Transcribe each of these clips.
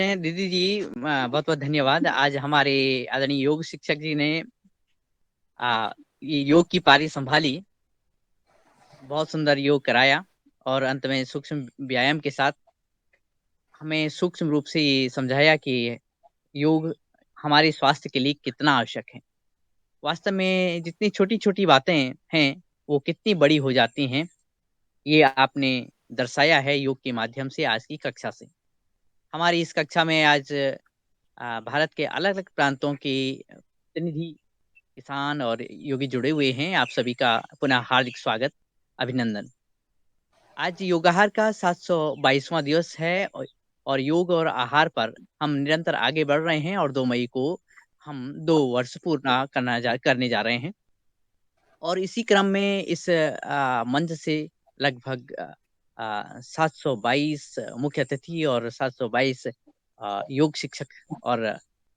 दीदी जी, बहुत बहुत धन्यवाद। आज हमारे आदरणीय योग शिक्षक जी ने ये योग की पारी संभाली। बहुत सुंदर योग कराया और अंत में सूक्ष्म व्यायाम के साथ हमें सूक्ष्म रूप से ये समझाया कि योग हमारे स्वास्थ्य के लिए कितना आवश्यक है। वास्तव में जितनी छोटी छोटी बातें हैं वो कितनी बड़ी हो जाती हैं, ये आपने दर्शाया है योग के माध्यम से आज की कक्षा से। हमारी इस कक्षा में आज भारत के अलग अलग प्रांतों के प्रतिनिधि, किसान और योगी जुड़े हुए हैं। आप सभी का पुनः हार्दिक स्वागत, अभिनंदन। आज योगाहार का 722वां दिवस है और योग और आहार पर हम निरंतर आगे बढ़ रहे हैं और 2 मई को हम 2 वर्ष पूर्ण करने जा रहे हैं। और इसी क्रम में इस मंच से लगभग 722 मुख्य अतिथि और 722 योग शिक्षक और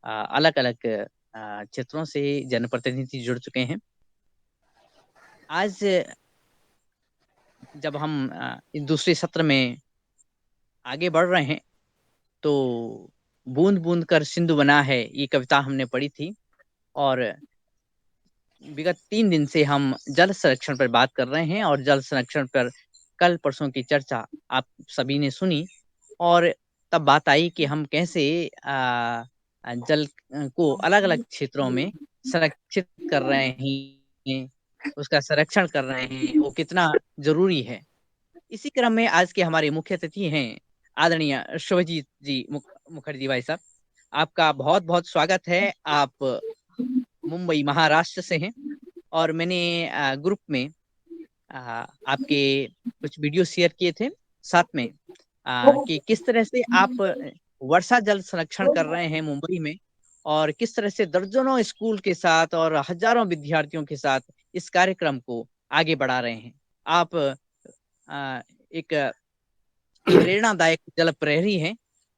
अलग-अलग क्षेत्रों से जनप्रतिनिधि जुड़ चुके हैं। आज जब हम इस दूसरे सत्र में आगे बढ़ रहे हैं, तो बूंद बूंद कर सिंधु बना है, ये कविता हमने पढ़ी थी। और विगत 3 दिन से हम जल संरक्षण पर बात कर रहे हैं और जल संरक्षण पर कल परसों की चर्चा आप सभी ने सुनी। और तब बात आई कि हम कैसे जल को अलग-अलग क्षेत्रों में संरक्षित कर रहे हैं, उसका संरक्षण कर रहे हैं, वो कितना ज़रूरी है। इसी क्रम में आज के हमारे मुख्य अतिथि हैं आदरणीय शुभजीत जी मुखर्जी भाई साहब। आपका बहुत-बहुत स्वागत है। आप मुंबई महाराष्ट्र से हैं और मैंने ग्रुप में आपके कुछ वीडियो शेयर किए थे साथ में, कि किस तरह से आप वर्षा जल संरक्षण कर रहे हैं मुंबई में और किस तरह से दर्जनों स्कूल के साथ और हजारों विद्यार्थियों के साथ इस कार्यक्रम को आगे बढ़ा रहे हैं। आप एक प्रेरणादायक जल प्रहरी हैं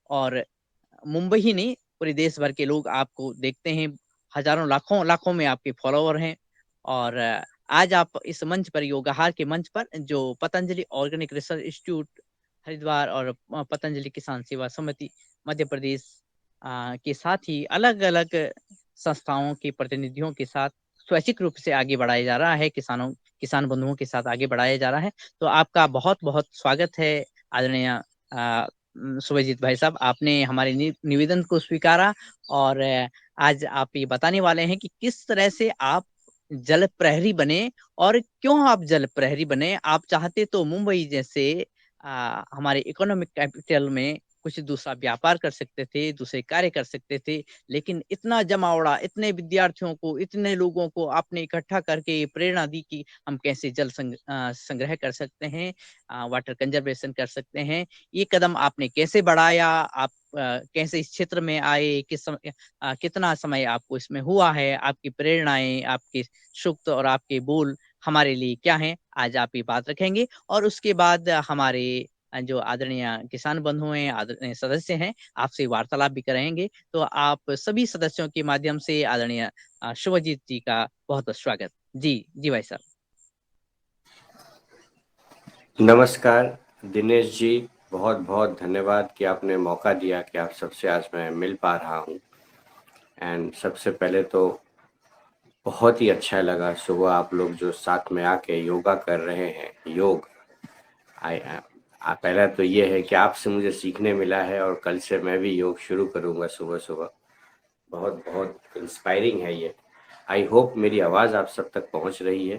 और मुंबई ही नहीं, पूरे देश भर के लोग आपको देखते हैं। हजारों लाखों लाखों में आपके फॉलोवर हैं। और आज आप इस मंच पर, योगाहार के मंच पर, जो Patanjali organic research institute Haridwar और पतंजलि किसान सेवा समिति मध्य प्रदेश के साथ ही अलग अलग संस्थाओं के प्रतिनिधियों के साथ स्वैच्छिक रूप से आगे बढ़ाया जा रहा है, किसान बंधुओं के साथ आगे बढ़ाया जा रहा है। तो आपका बहुत बहुत स्वागत है आदरणीय शुभजीत भाई साहब। आपने हमारे निवेदन को स्वीकारा और आज आप ये बताने वाले हैं कि किस तरह से आप जल प्रहरी बने और क्यों आप जल प्रहरी बने। आप चाहते तो मुंबई जैसे हमारे इकोनॉमिक कैपिटल में कुछ दूसरा व्यापार कर सकते थे, दूसरे कार्य कर सकते थे, लेकिन इतना जमावड़ा, इतने विद्यार्थियों को, इतने लोगों को आपने इकट्ठा करके ये प्रेरणा दी कि हम कैसे जल संग्रह कर सकते हैं, वाटर कंजर्वेशन कर सकते हैं। ये कदम आपने कैसे बढ़ाया? आप कैसे इस क्षेत्र में आए? कितना समय आपको इसमें हुआ है? आपकी प्रेरणाएँ, आपके सूक्त और आपके बोल हमारे लिए क्या हैं? आज आप ये बात रखेंगे और उसके बाद हमारे जो आदरणीय किसान बंधु हैं, आदरणीय सदस्य हैं, आपसे वार्तालाप भी करेंगे। तो आप सभी सदस्यों के माध्यम से आदरणीय शुभजीत जी का बहुत-बहुत स्वागत। जी, जी भाई साहब। नमस्कार दिनेश जी, बहुत बहुत धन्यवाद कि आपने मौका दिया कि आप सबसे आज मैं मिल पा रहा हूँ। एंड सबसे पहले तो बहुत ही अच्छा लगा सुबह आप लोग जो साथ में आके योगा कर रहे हैं। योग आई पहला तो ये है कि आपसे मुझे सीखने मिला है और कल से मैं भी योग शुरू करूँगा सुबह सुबह। बहुत बहुत इंस्पायरिंग है ये। आई होप मेरी आवाज़ आप सब तक पहुँच रही है।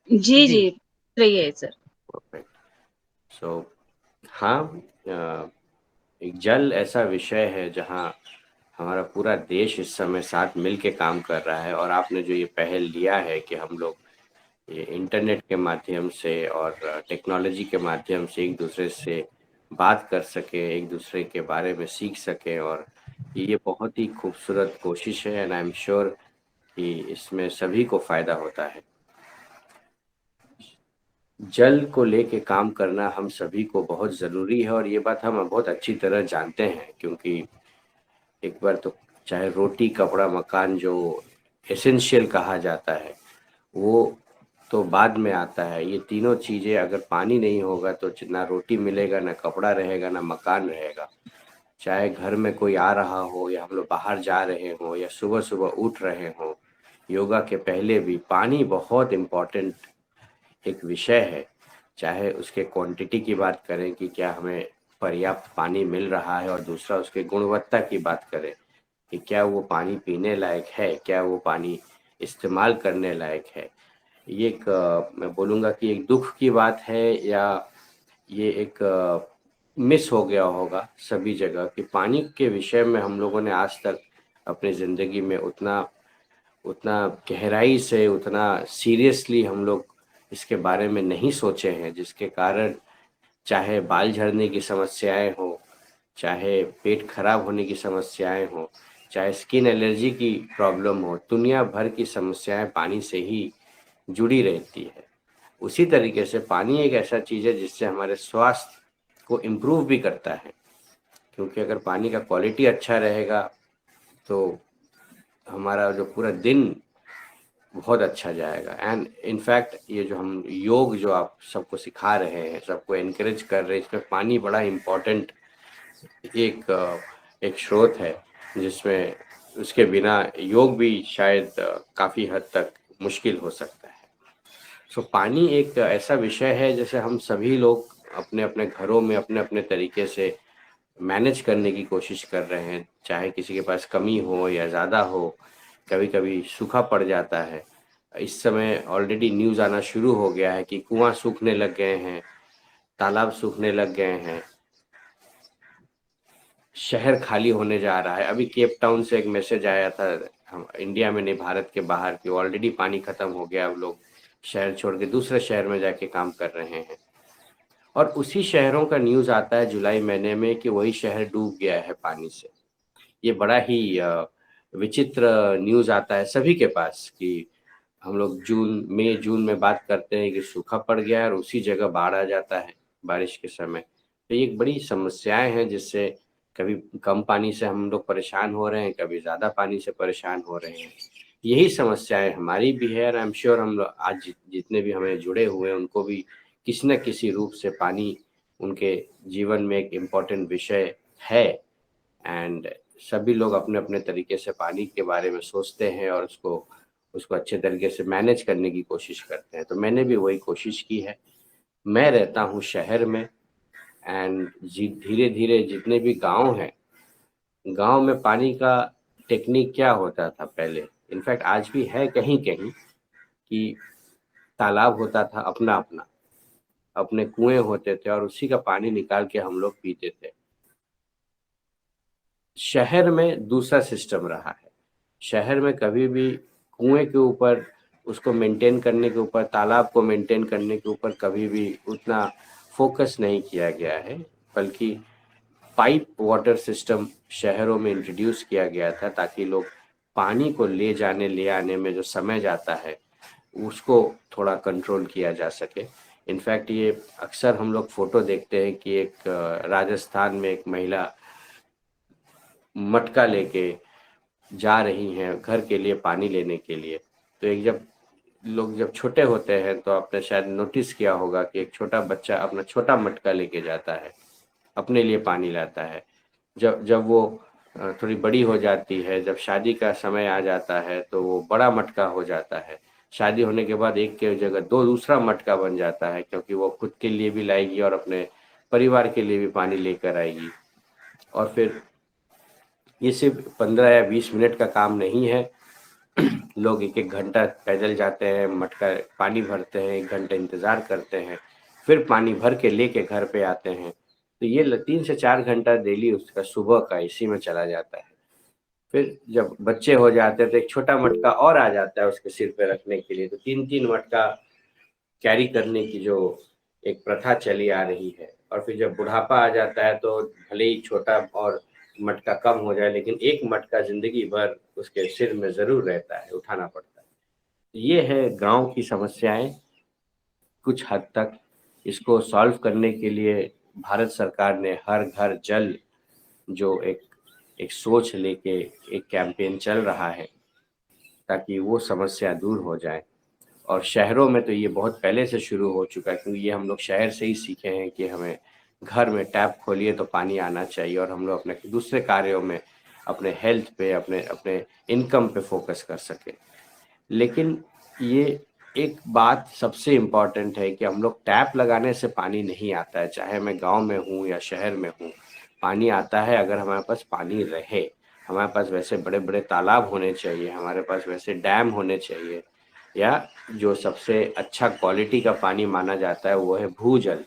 जी जी। रही है सर। परफेक्ट। सो हाँ, एक जल ऐसा विषय है जहाँ हमारा पूरा देश इस समय साथ मिल के काम कर रहा है। और आपने जो ये पहल लिया है कि हम लोग ये इंटरनेट के माध्यम से और टेक्नोलॉजी के माध्यम से एक दूसरे से बात कर सकें, एक दूसरे के बारे में सीख सकें, और ये बहुत ही खूबसूरत कोशिश है। एंड आई एम श्योर कि इसमें सभी को फ़ायदा होता है। जल को लेके काम करना हम सभी को बहुत ज़रूरी है और ये बात हम बहुत अच्छी तरह जानते हैं, क्योंकि एक बार तो चाहे रोटी कपड़ा मकान जो एसेंशियल कहा जाता है वो तो बाद में आता है। ये तीनों चीज़ें अगर पानी नहीं होगा तो ना रोटी मिलेगा, ना कपड़ा रहेगा, ना मकान रहेगा। चाहे घर में कोई आ रहा हो या हम लोग बाहर जा रहे हों या सुबह-सुबह उठ रहे हों, योगा के पहले भी पानी बहुत इम्पोर्टेंट एक विषय है। चाहे उसके क्वांटिटी की बात करें कि क्या हमें पर्याप्त पानी मिल रहा है, और दूसरा उसके गुणवत्ता की बात करें कि क्या वो पानी पीने लायक है, क्या वो पानी इस्तेमाल करने लायक है। ये एक मैं बोलूँगा कि एक दुःख की बात है, या ये एक मिस हो गया होगा सभी जगह कि पानी के विषय में हम लोगों ने आज तक अपनी ज़िंदगी में उतना उतना गहराई से, उतना सीरियसली हम लोग इसके बारे में नहीं सोचे हैं, जिसके कारण चाहे बाल झड़ने की समस्याएं हो, चाहे पेट खराब होने की समस्याएं हो, चाहे स्किन एलर्जी की प्रॉब्लम हो, दुनिया भर की समस्याएं पानी से ही जुड़ी रहती है। उसी तरीके से पानी एक ऐसा चीज़ है जिससे हमारे स्वास्थ्य को इम्प्रूव भी करता है, क्योंकि अगर पानी का क्वालिटी अच्छा रहेगा तो हमारा जो पूरा दिन बहुत अच्छा जाएगा। एंड इनफैक्ट ये जो हम योग जो आप सबको सिखा रहे हैं, सबको एनकरेज कर रहे हैं, इसमें पानी बड़ा इम्पोर्टेंट एक स्रोत है, जिसमें उसके बिना योग भी शायद काफ़ी हद तक मुश्किल हो सकता है। सो पानी एक ऐसा विषय है जैसे हम सभी लोग अपने अपने घरों में अपने अपने तरीके से मैनेज करने की कोशिश कर रहे हैं, चाहे किसी के पास कमी हो या ज़्यादा हो। कभी कभी सूखा पड़ जाता है। इस समय ऑलरेडी न्यूज़ आना शुरू हो गया है कि कुआं सूखने लग गए हैं, तालाब सूखने लग गए हैं, शहर खाली होने जा रहा है। अभी केप टाउन से एक मैसेज आया था, हम इंडिया में नहीं, भारत के बाहर, कि ऑलरेडी पानी खत्म हो गया, अब लोग शहर छोड़ के दूसरे शहर में जाके काम कर रहे हैं। और उसी शहरों का न्यूज़ आता है जुलाई महीने में कि वही शहर डूब गया है पानी से। ये बड़ा ही विचित्र न्यूज़ आता है सभी के पास कि हम लोग मई जून में बात करते हैं कि सूखा पड़ गया है और उसी जगह बाढ़ आ जाता है बारिश के समय। तो ये एक बड़ी समस्याएं हैं जिससे कभी कम पानी से हम लोग परेशान हो रहे हैं, कभी ज़्यादा पानी से परेशान हो रहे हैं। यही समस्याएं हमारी भी है, और आई एम श्योर हम लोग आज जितने भी हमें जुड़े हुए हैं उनको भी किसी न किसी रूप से पानी उनके जीवन में एक इम्पोर्टेंट विषय है। एंड सभी लोग अपने अपने तरीके से पानी के बारे में सोचते हैं और उसको उसको अच्छे तरीके से मैनेज करने की कोशिश करते हैं। तो मैंने भी वही कोशिश की है। मैं रहता हूँ शहर में, एंड धीरे धीरे जितने भी गांव हैं, गांव में पानी का टेक्निक क्या होता था पहले, इनफैक्ट आज भी है कहीं कहीं, कि तालाब होता था अपना अपना, अपने कुएं होते थे और उसी का पानी निकाल के हम लोग पीते थे। शहर में दूसरा सिस्टम रहा है। शहर में कभी भी कुएं के ऊपर, उसको मेंटेन करने के ऊपर, तालाब को मेंटेन करने के ऊपर कभी भी उतना फोकस नहीं किया गया है, बल्कि पाइप वाटर सिस्टम शहरों में इंट्रोड्यूस किया गया था ताकि लोग पानी को ले आने में जो समय जाता है उसको थोड़ा कंट्रोल किया जा सके। इनफैक्ट ये अक्सर हम लोग फोटो देखते हैं कि एक राजस्थान में एक महिला मटका लेके जा रही हैं घर के लिए पानी लेने के लिए। तो एक जब लोग जब छोटे होते हैं तो आपने शायद नोटिस किया होगा कि एक छोटा बच्चा अपना छोटा मटका लेके जाता है, अपने लिए पानी लाता है। जब जब वो थोड़ी बड़ी हो जाती है, जब शादी का समय आ जाता है तो वो बड़ा मटका हो जाता है। शादी होने के बाद एक के जगह दो दूसरा मटका बन जाता है, क्योंकि वो खुद के लिए भी लाएगी और अपने परिवार के लिए भी पानी लेकर आएगी। और फिर ये सिर्फ 15 या 20 मिनट का काम नहीं है। लोग एक एक घंटा पैदल जाते हैं, मटका पानी भरते हैं, 1 घंटा इंतज़ार करते हैं, फिर पानी भर के लेके घर पे आते हैं। तो ये 3 से 4 घंटा डेली उसका सुबह का इसी में चला जाता है। फिर जब बच्चे हो जाते हैं तो एक छोटा मटका और आ जाता है उसके सिर पे रखने के लिए। तो 3-3 मटका कैरी करने की जो एक प्रथा चली आ रही है। और फिर जब बुढ़ापा आ जाता है तो भले ही छोटा और मटका कम हो जाए, लेकिन एक मटका जिंदगी भर उसके सिर में जरूर रहता है, उठाना पड़ता है। ये है गांव की समस्याएं। कुछ हद तक इसको सॉल्व करने के लिए भारत सरकार ने हर घर जल जो एक एक सोच लेके एक कैंपेन चल रहा है ताकि वो समस्या दूर हो जाए। और शहरों में तो ये बहुत पहले से शुरू हो चुका है, क्योंकि ये हम लोग शहर से ही सीखे हैं कि हमें घर में टैप खोलिए तो पानी आना चाहिए, और हम लोग अपने दूसरे कार्यों में, अपने हेल्थ पे, अपने अपने इनकम पे फोकस कर सके। लेकिन ये एक बात सबसे इम्पॉर्टेंट है कि हम लोग टैप लगाने से पानी नहीं आता है, चाहे मैं गांव में हूँ या शहर में हूँ। पानी आता है अगर हमारे पास पानी रहे। हमारे पास वैसे बड़े बड़े तालाब होने चाहिए, हमारे पास वैसे डैम होने चाहिए, या जो सबसे अच्छा क्वालिटी का पानी माना जाता है वो है भूजल,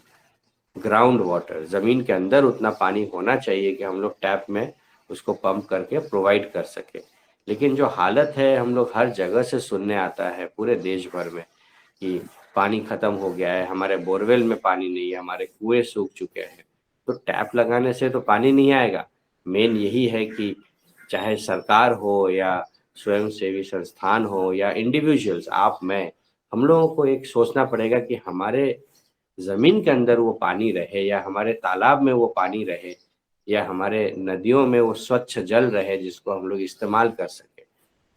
ग्राउंड वाटर। ज़मीन के अंदर उतना पानी होना चाहिए कि हम लोग टैप में उसको पंप करके प्रोवाइड कर सके। लेकिन जो हालत है, हम लोग हर जगह से सुनने आता है पूरे देश भर में कि पानी ख़त्म हो गया है, हमारे बोरवेल में पानी नहीं है, हमारे कुएं सूख चुके हैं। तो टैप लगाने से तो पानी नहीं आएगा। मेन यही है कि चाहे सरकार हो या स्वयंसेवी संस्थान हो या इंडिविजुअल्स, आप मैं, हम लोगों को एक सोचना पड़ेगा कि हमारे ज़मीन के अंदर वो पानी रहे, या हमारे तालाब में वो पानी रहे, या हमारे नदियों में वो स्वच्छ जल रहे जिसको हम लोग इस्तेमाल कर सकें।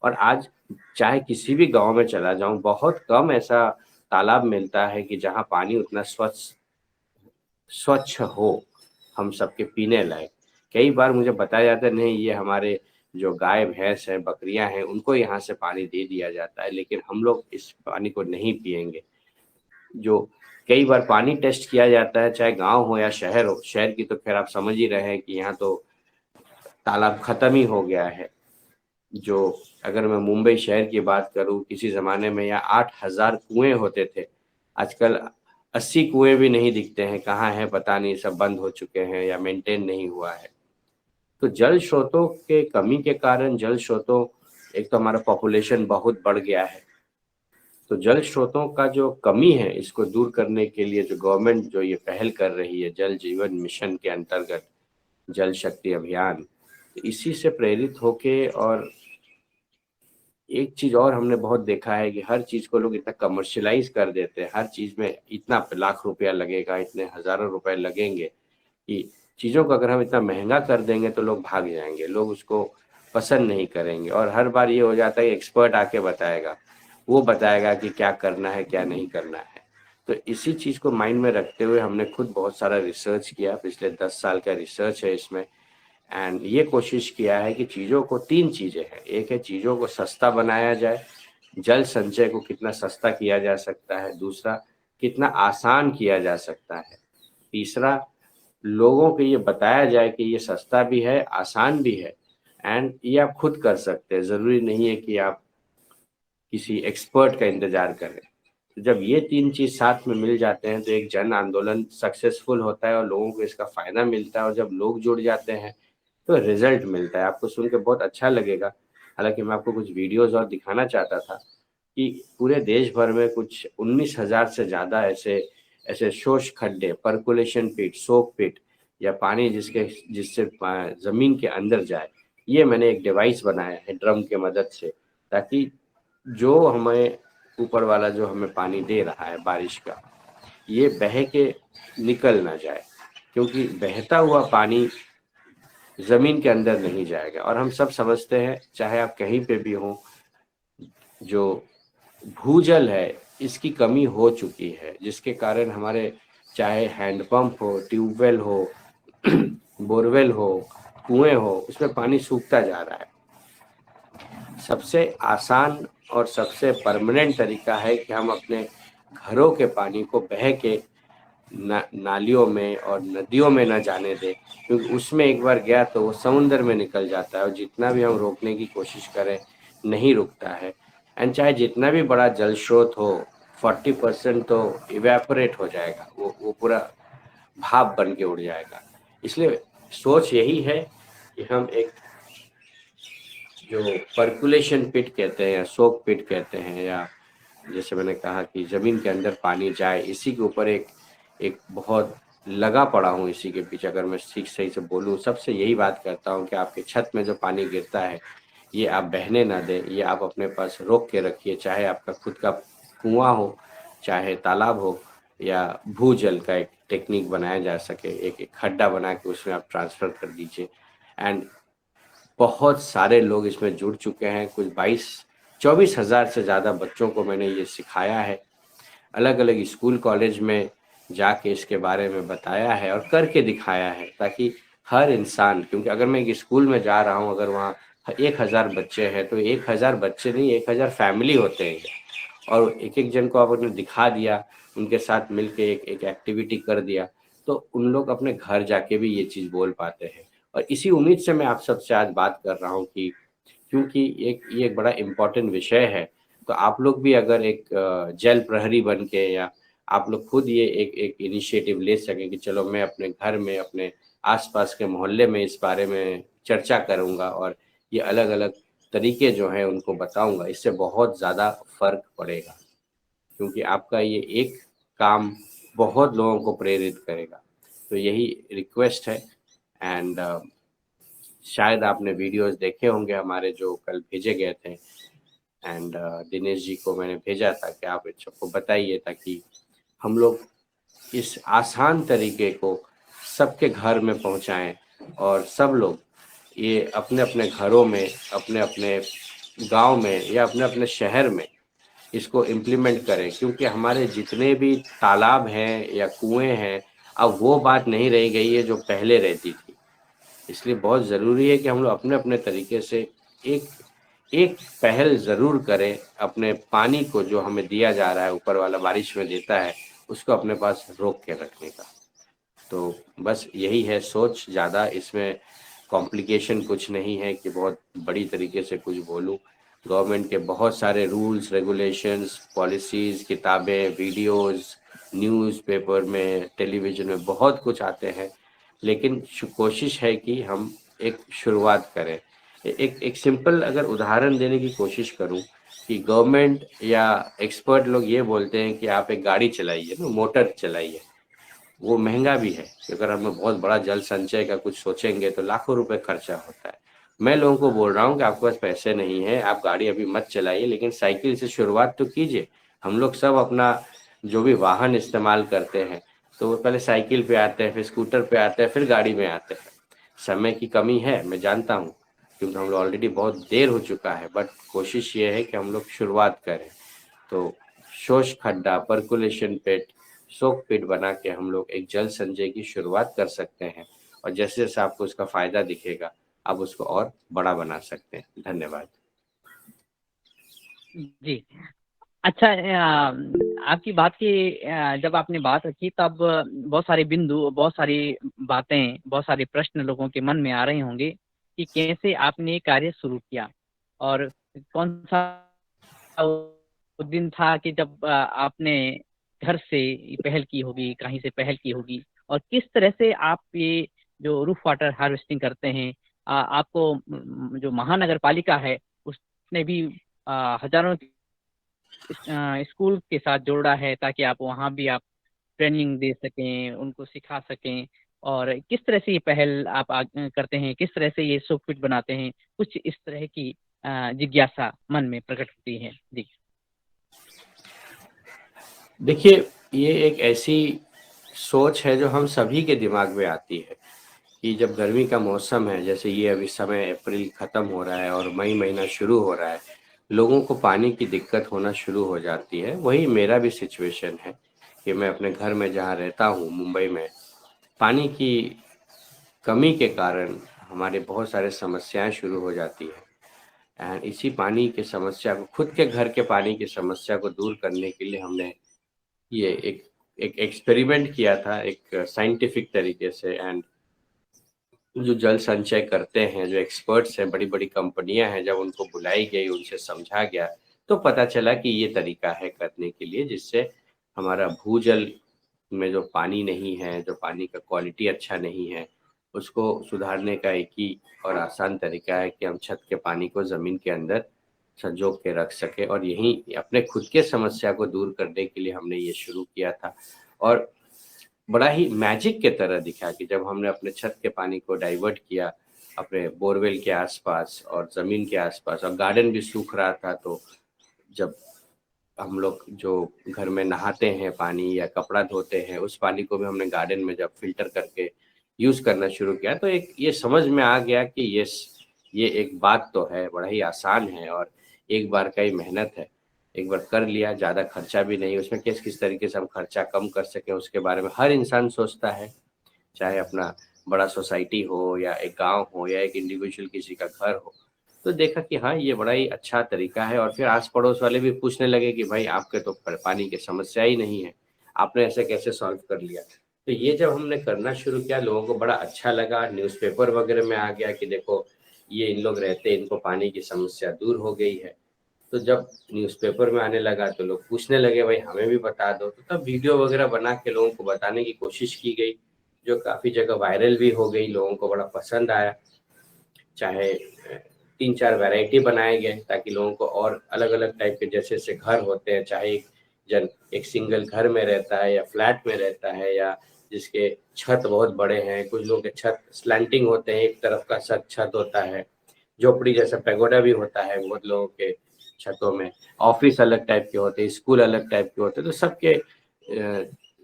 और आज चाहे किसी भी गांव में चला जाऊं, बहुत कम ऐसा तालाब मिलता है कि जहां पानी उतना स्वच्छ स्वच्छ हो हम सबके पीने लायक। कई बार मुझे बताया जाता है नहीं, ये हमारे जो गाय भैंस हैं, बकरियां हैं, उनको यहाँ से पानी दे दिया जाता है, लेकिन हम लोग इस पानी को नहीं पिएंगे। जो कई बार पानी टेस्ट किया जाता है, चाहे गांव हो या शहर हो, शहर की तो खैर आप समझ ही रहे हैं कि यहाँ तो तालाब खत्म ही हो गया है। जो अगर मैं मुंबई शहर की बात करूं, किसी ज़माने में यहाँ 8,000 कुएं होते थे। आजकल 80 कुएं भी नहीं दिखते हैं, कहाँ है पता नहीं, सब बंद हो चुके हैं या मेंटेन नहीं हुआ है। तो जल स्रोतों के कमी के कारण, जल स्रोतों, एक तो हमारा पॉपुलेशन बहुत बढ़ गया है, तो जल स्रोतों का जो कमी है इसको दूर करने के लिए जो गवर्नमेंट जो ये पहल कर रही है, जल जीवन मिशन के अंतर्गत जल शक्ति अभियान, तो इसी से प्रेरित होके, और एक चीज़ और हमने बहुत देखा है कि हर चीज़ को लोग इतना कमर्शियलाइज कर देते हैं, हर चीज़ में इतना लाख रुपया लगेगा, इतने हज़ारों रुपए लगेंगे, कि चीज़ों को अगर हम इतना महंगा कर देंगे तो लोग भाग जाएंगे, लोग उसको पसंद नहीं करेंगे। और हर बार ये हो जाता है कि एक्सपर्ट आके बताएगा, वो बताएगा कि क्या करना है क्या नहीं करना है। तो इसी चीज़ को माइंड में रखते हुए हमने खुद बहुत सारा रिसर्च किया, पिछले 10 साल का रिसर्च है इसमें। एंड ये कोशिश किया है कि चीज़ों को, 3 चीज़ें हैं, एक है चीज़ों को सस्ता बनाया जाए, जल संचय को कितना सस्ता किया जा सकता है, दूसरा कितना आसान किया जा सकता है, तीसरा लोगों को ये बताया जाए कि ये सस्ता भी है, आसान भी है, एंड ये आप खुद कर सकते हैं, ज़रूरी नहीं है कि आप किसी एक्सपर्ट का इंतज़ार करें। तो जब ये 3 चीज़ साथ में मिल जाते हैं तो एक जन आंदोलन सक्सेसफुल होता है और लोगों को इसका फ़ायदा मिलता है, और जब लोग जुड़ जाते हैं तो रिजल्ट मिलता है। आपको सुन के बहुत अच्छा लगेगा। हालाँकि मैं आपको कुछ वीडियोज़ और दिखाना चाहता था कि पूरे देश भर में कुछ 19,000 से ज़्यादा ऐसे ऐसे शोष खड्डे, पर्कुलेशन पिट, सोक पिट, या पानी जिससे ज़मीन के अंदर जाए, ये मैंने एक डिवाइस बनाया है ड्रम के मदद से, ताकि जो हमें ऊपर वाला जो हमें पानी दे रहा है बारिश का, ये बह के निकल ना जाए, क्योंकि बहता हुआ पानी ज़मीन के अंदर नहीं जाएगा। और हम सब समझते हैं, चाहे आप कहीं पे भी हों, जो भूजल है इसकी कमी हो चुकी है, जिसके कारण हमारे चाहे हैंडपंप हो, ट्यूबवेल हो, बोरवेल हो, कुएं हो, उसमें पानी सूखता जा रहा है। सबसे आसान और सबसे परमानेंट तरीका है कि हम अपने घरों के पानी को बह के नालियों में और नदियों में न जाने दें, क्योंकि उसमें एक बार गया तो वो समुद्र में निकल जाता है, और जितना भी हम रोकने की कोशिश करें नहीं रुकता है। एंड चाहे जितना भी बड़ा जल स्रोत हो, 40% तो इवेपोरेट हो जाएगा, वो पूरा भाप बन के उड़ जाएगा। इसलिए सोच यही है कि हम एक जो पर्कुलेशन पिट कहते हैं या सोक पिट कहते हैं, या जैसे मैंने कहा कि ज़मीन के अंदर पानी जाए, इसी के ऊपर एक एक बहुत लगा पड़ा हूँ इसी के पीछे। अगर मैं ठीक सही से बोलूँ, सबसे यही बात करता हूँ कि आपके छत में जो पानी गिरता है ये आप बहने ना दें, ये आप अपने पास रोक के रखिए। चाहे आपका खुद का कुआं हो, चाहे तालाब हो, या भूजल का एक टेक्निक बनाया जा सके, एक खड्डा बना के उसमें आप ट्रांसफ़र कर दीजिए। एंड बहुत सारे लोग इसमें जुड़ चुके हैं, कुछ 22 24,000 से ज़्यादा बच्चों को मैंने ये सिखाया है। अलग अलग स्कूल कॉलेज में जाके इसके बारे में बताया है और करके दिखाया है, ताकि हर इंसान, क्योंकि अगर मैं एक स्कूल में जा रहा हूँ, अगर वहाँ 1,000 बच्चे हैं तो 1,000 बच्चे नहीं, 1,000 फैमिली होते हैं, और एक एक जन को आपने दिखा दिया, उनके साथ मिलके एक एक्टिविटी कर दिया, तो उन लोग अपने घर जाके भी ये चीज़ बोल पाते हैं। और इसी उम्मीद से मैं आप सबसे आज बात कर रहा हूँ कि क्योंकि ये एक बड़ा इम्पोर्टेंट विषय है, तो आप लोग भी अगर एक जल प्रहरी बन के, या आप लोग खुद ये एक एक इनिशिएटिव ले सकें कि चलो मैं अपने घर में, अपने आसपास के मोहल्ले में इस बारे में चर्चा करूँगा और ये अलग-अलग तरीके जो हैं उनको बताऊँगा, इससे बहुत ज़्यादा फ़र्क पड़ेगा। क्योंकि आपका ये एक काम बहुत लोगों को प्रेरित करेगा। तो यही रिक्वेस्ट है। एंड शायद आपने वीडियोज़ देखे होंगे हमारे जो कल भेजे गए थे, एंड दिनेश जी को मैंने भेजा था कि आप इन सबको बताइए, ताकि हम लोग इस आसान तरीके को सबके घर में पहुंचाएं और सब लोग ये अपने-अपने घरों में, अपने-अपने गाँव में या अपने-अपने शहर में इसको इम्प्लीमेंट करें। क्योंकि हमारे जितने भी तालाब हैं या कुएँ हैं, अब वो बात नहीं रह गई है जो पहले रहती थी। इसलिए बहुत ज़रूरी है कि हम लोग अपने-अपने तरीके से एक एक पहल ज़रूर करें, अपने पानी को जो हमें दिया जा रहा है, ऊपर वाला बारिश में देता है, उसको अपने पास रोक के रखने का। तो बस यही है सोच, ज़्यादा इसमें कॉम्प्लिकेशन कुछ नहीं है कि बहुत बड़ी तरीके से कुछ बोलूँ। गवर्नमेंट के बहुत सारे रूल्स, रेगुलेशंस, पॉलिसीज़, किताबें, वीडियोज़, न्यूज़पेपर में, टेलीविज़न में बहुत कुछ आते हैं, लेकिन कोशिश है कि हम एक शुरुआत करें। एक सिंपल अगर उदाहरण देने की कोशिश करूँ कि गवर्नमेंट या एक्सपर्ट लोग ये बोलते हैं कि आप एक गाड़ी चलाइए ना, मोटर चलाइए। वो महंगा भी है। अगर हम बहुत बड़ा जल संचय का कुछ सोचेंगे तो लाखों रुपए खर्चा होता है। मैं लोगों को बोल रहा हूँ कि आपके पास पैसे नहीं है, आप गाड़ी अभी मत चलाइए, लेकिन साइकिल से शुरुआत तो कीजिए। हम लोग सब अपना जो भी वाहन इस्तेमाल करते हैं, तो वो पहले साइकिल पे आते हैं, फिर स्कूटर पे आते हैं, फिर गाड़ी में आते हैं। समय की कमी है, मैं जानता हूँ, क्योंकि हम लोग ऑलरेडी बहुत देर हो चुका है, बट कोशिश ये है कि हम लोग शुरुआत करें। तो शोष खड्डा, पर्कुलेशन पिट, सोक पिट बना के हम लोग एक जल संचय की शुरुआत कर सकते हैं, और जैसे जैसे आपको उसका फायदा दिखेगा, आप उसको और बड़ा बना सकते हैं। धन्यवाद। जी। अच्छा, आपकी बात की जब आपने बात रखी तब बहुत सारे बिंदु, बहुत सारी बातें, बहुत सारे प्रश्न लोगों के मन में आ रहे होंगे कि कैसे आपने ये कार्य शुरू किया, और कौन सा वो दिन था कि जब आपने घर से ये पहल की होगी, कहीं से पहल की होगी, और किस तरह से आप ये जो रूफ वाटर हार्वेस्टिंग करते हैं, आपको जो महानगर पालिका है उसने भी हजारों स्कूल के साथ जोड़ा है, ताकि आप वहाँ भी आप ट्रेनिंग दे सकें, उनको सिखा सकें। और किस तरह से ये पहल आप करते हैं, किस तरह से ये सब कुछ बनाते हैं, कुछ इस तरह की जिज्ञासा मन में प्रकट होती है। जी। देखिए, ये एक ऐसी सोच है जो हम सभी के दिमाग में आती है कि जब गर्मी का मौसम है, जैसे ये अभी समय अप्रैल ख़त्म हो रहा है और मई महीना शुरू हो रहा है, लोगों को पानी की दिक्कत होना शुरू हो जाती है। वही मेरा भी सिचुएशन है कि मैं अपने घर में जहाँ रहता हूँ, मुंबई में, पानी की कमी के कारण हमारे बहुत सारे समस्याएं शुरू हो जाती है। एंड इसी पानी की समस्या को, खुद के घर के पानी की समस्या को दूर करने के लिए हमने ये एक एक्सपेरिमेंट किया था, एक साइंटिफिक तरीके से। एंड जो जल संचय करते हैं, जो एक्सपर्ट्स हैं, बड़ी-बड़ी कंपनियां हैं, जब उनको बुलाई गई, उनसे समझा गया, तो पता चला कि ये तरीका है करने के लिए, जिससे हमारा भूजल में जो पानी नहीं है, जो पानी का क्वालिटी अच्छा नहीं है, उसको सुधारने का एक ही और आसान तरीका है कि हम छत के पानी को ज़मीन के अंदर संजो के रख सकें। और यही अपने खुद के समस्या को दूर करने के लिए हमने ये शुरू किया था। और बड़ा ही मैजिक के तरह दिखा कि जब हमने अपने छत के पानी को डाइवर्ट किया अपने बोरवेल के आसपास और ज़मीन के आसपास, और गार्डन भी सूख रहा था, तो जब हम लोग जो घर में नहाते हैं पानी या कपड़ा धोते हैं, उस पानी को भी हमने गार्डन में जब फ़िल्टर करके यूज़ करना शुरू किया, तो एक ये समझ में आ गया कि ये एक बात तो है, बड़ा ही आसान है, और एक बार का ही मेहनत है, एक बार कर लिया, ज़्यादा खर्चा भी नहीं, उसमें किस तरीके से हम खर्चा कम कर सकें उसके बारे में हर इंसान सोचता है। चाहे अपना बड़ा सोसाइटी हो या एक गाँव हो या एक इंडिविजुअल किसी का घर हो। तो देखा कि हाँ, ये बड़ा ही अच्छा तरीका है और फिर आस-पड़ोस वाले भी पूछने लगे कि भाई आपके तो पानी की समस्या ही नहीं है, आपने ऐसे कैसे सॉल्व कर लिया? तो ये जब हमने करना शुरू किया, लोगों को बड़ा अच्छा लगा, न्यूज़पेपर वगैरह में आ गया कि देखो, ये इन लोग रहते हैं, इनको पानी की समस्या दूर हो गई है। तो जब न्यूज़पेपर में आने लगा तो लोग पूछने लगे भाई हमें भी बता दो, तो तब वीडियो वगैरह बना के लोगों को बताने की कोशिश की गई, जो काफ़ी जगह वायरल भी हो गई, लोगों को बड़ा पसंद आया। चाहे 3-4 वैरायटी बनाए गए ताकि लोगों को और अलग-अलग टाइप के जैसे-जैसे घर होते हैं, चाहे एक सिंगल घर में रहता है या फ्लैट में रहता है या जिसके छत बहुत बड़े हैं, कुछ लोगों के छत स्लैंटिंग होते हैं, एक तरफ का छत होता है, झोपड़ी जैसा पैगोडा भी होता है बहुत लोगों के छतों में, ऑफिस अलग टाइप के होते हैं, स्कूल अलग टाइप के होते हैं, तो सबके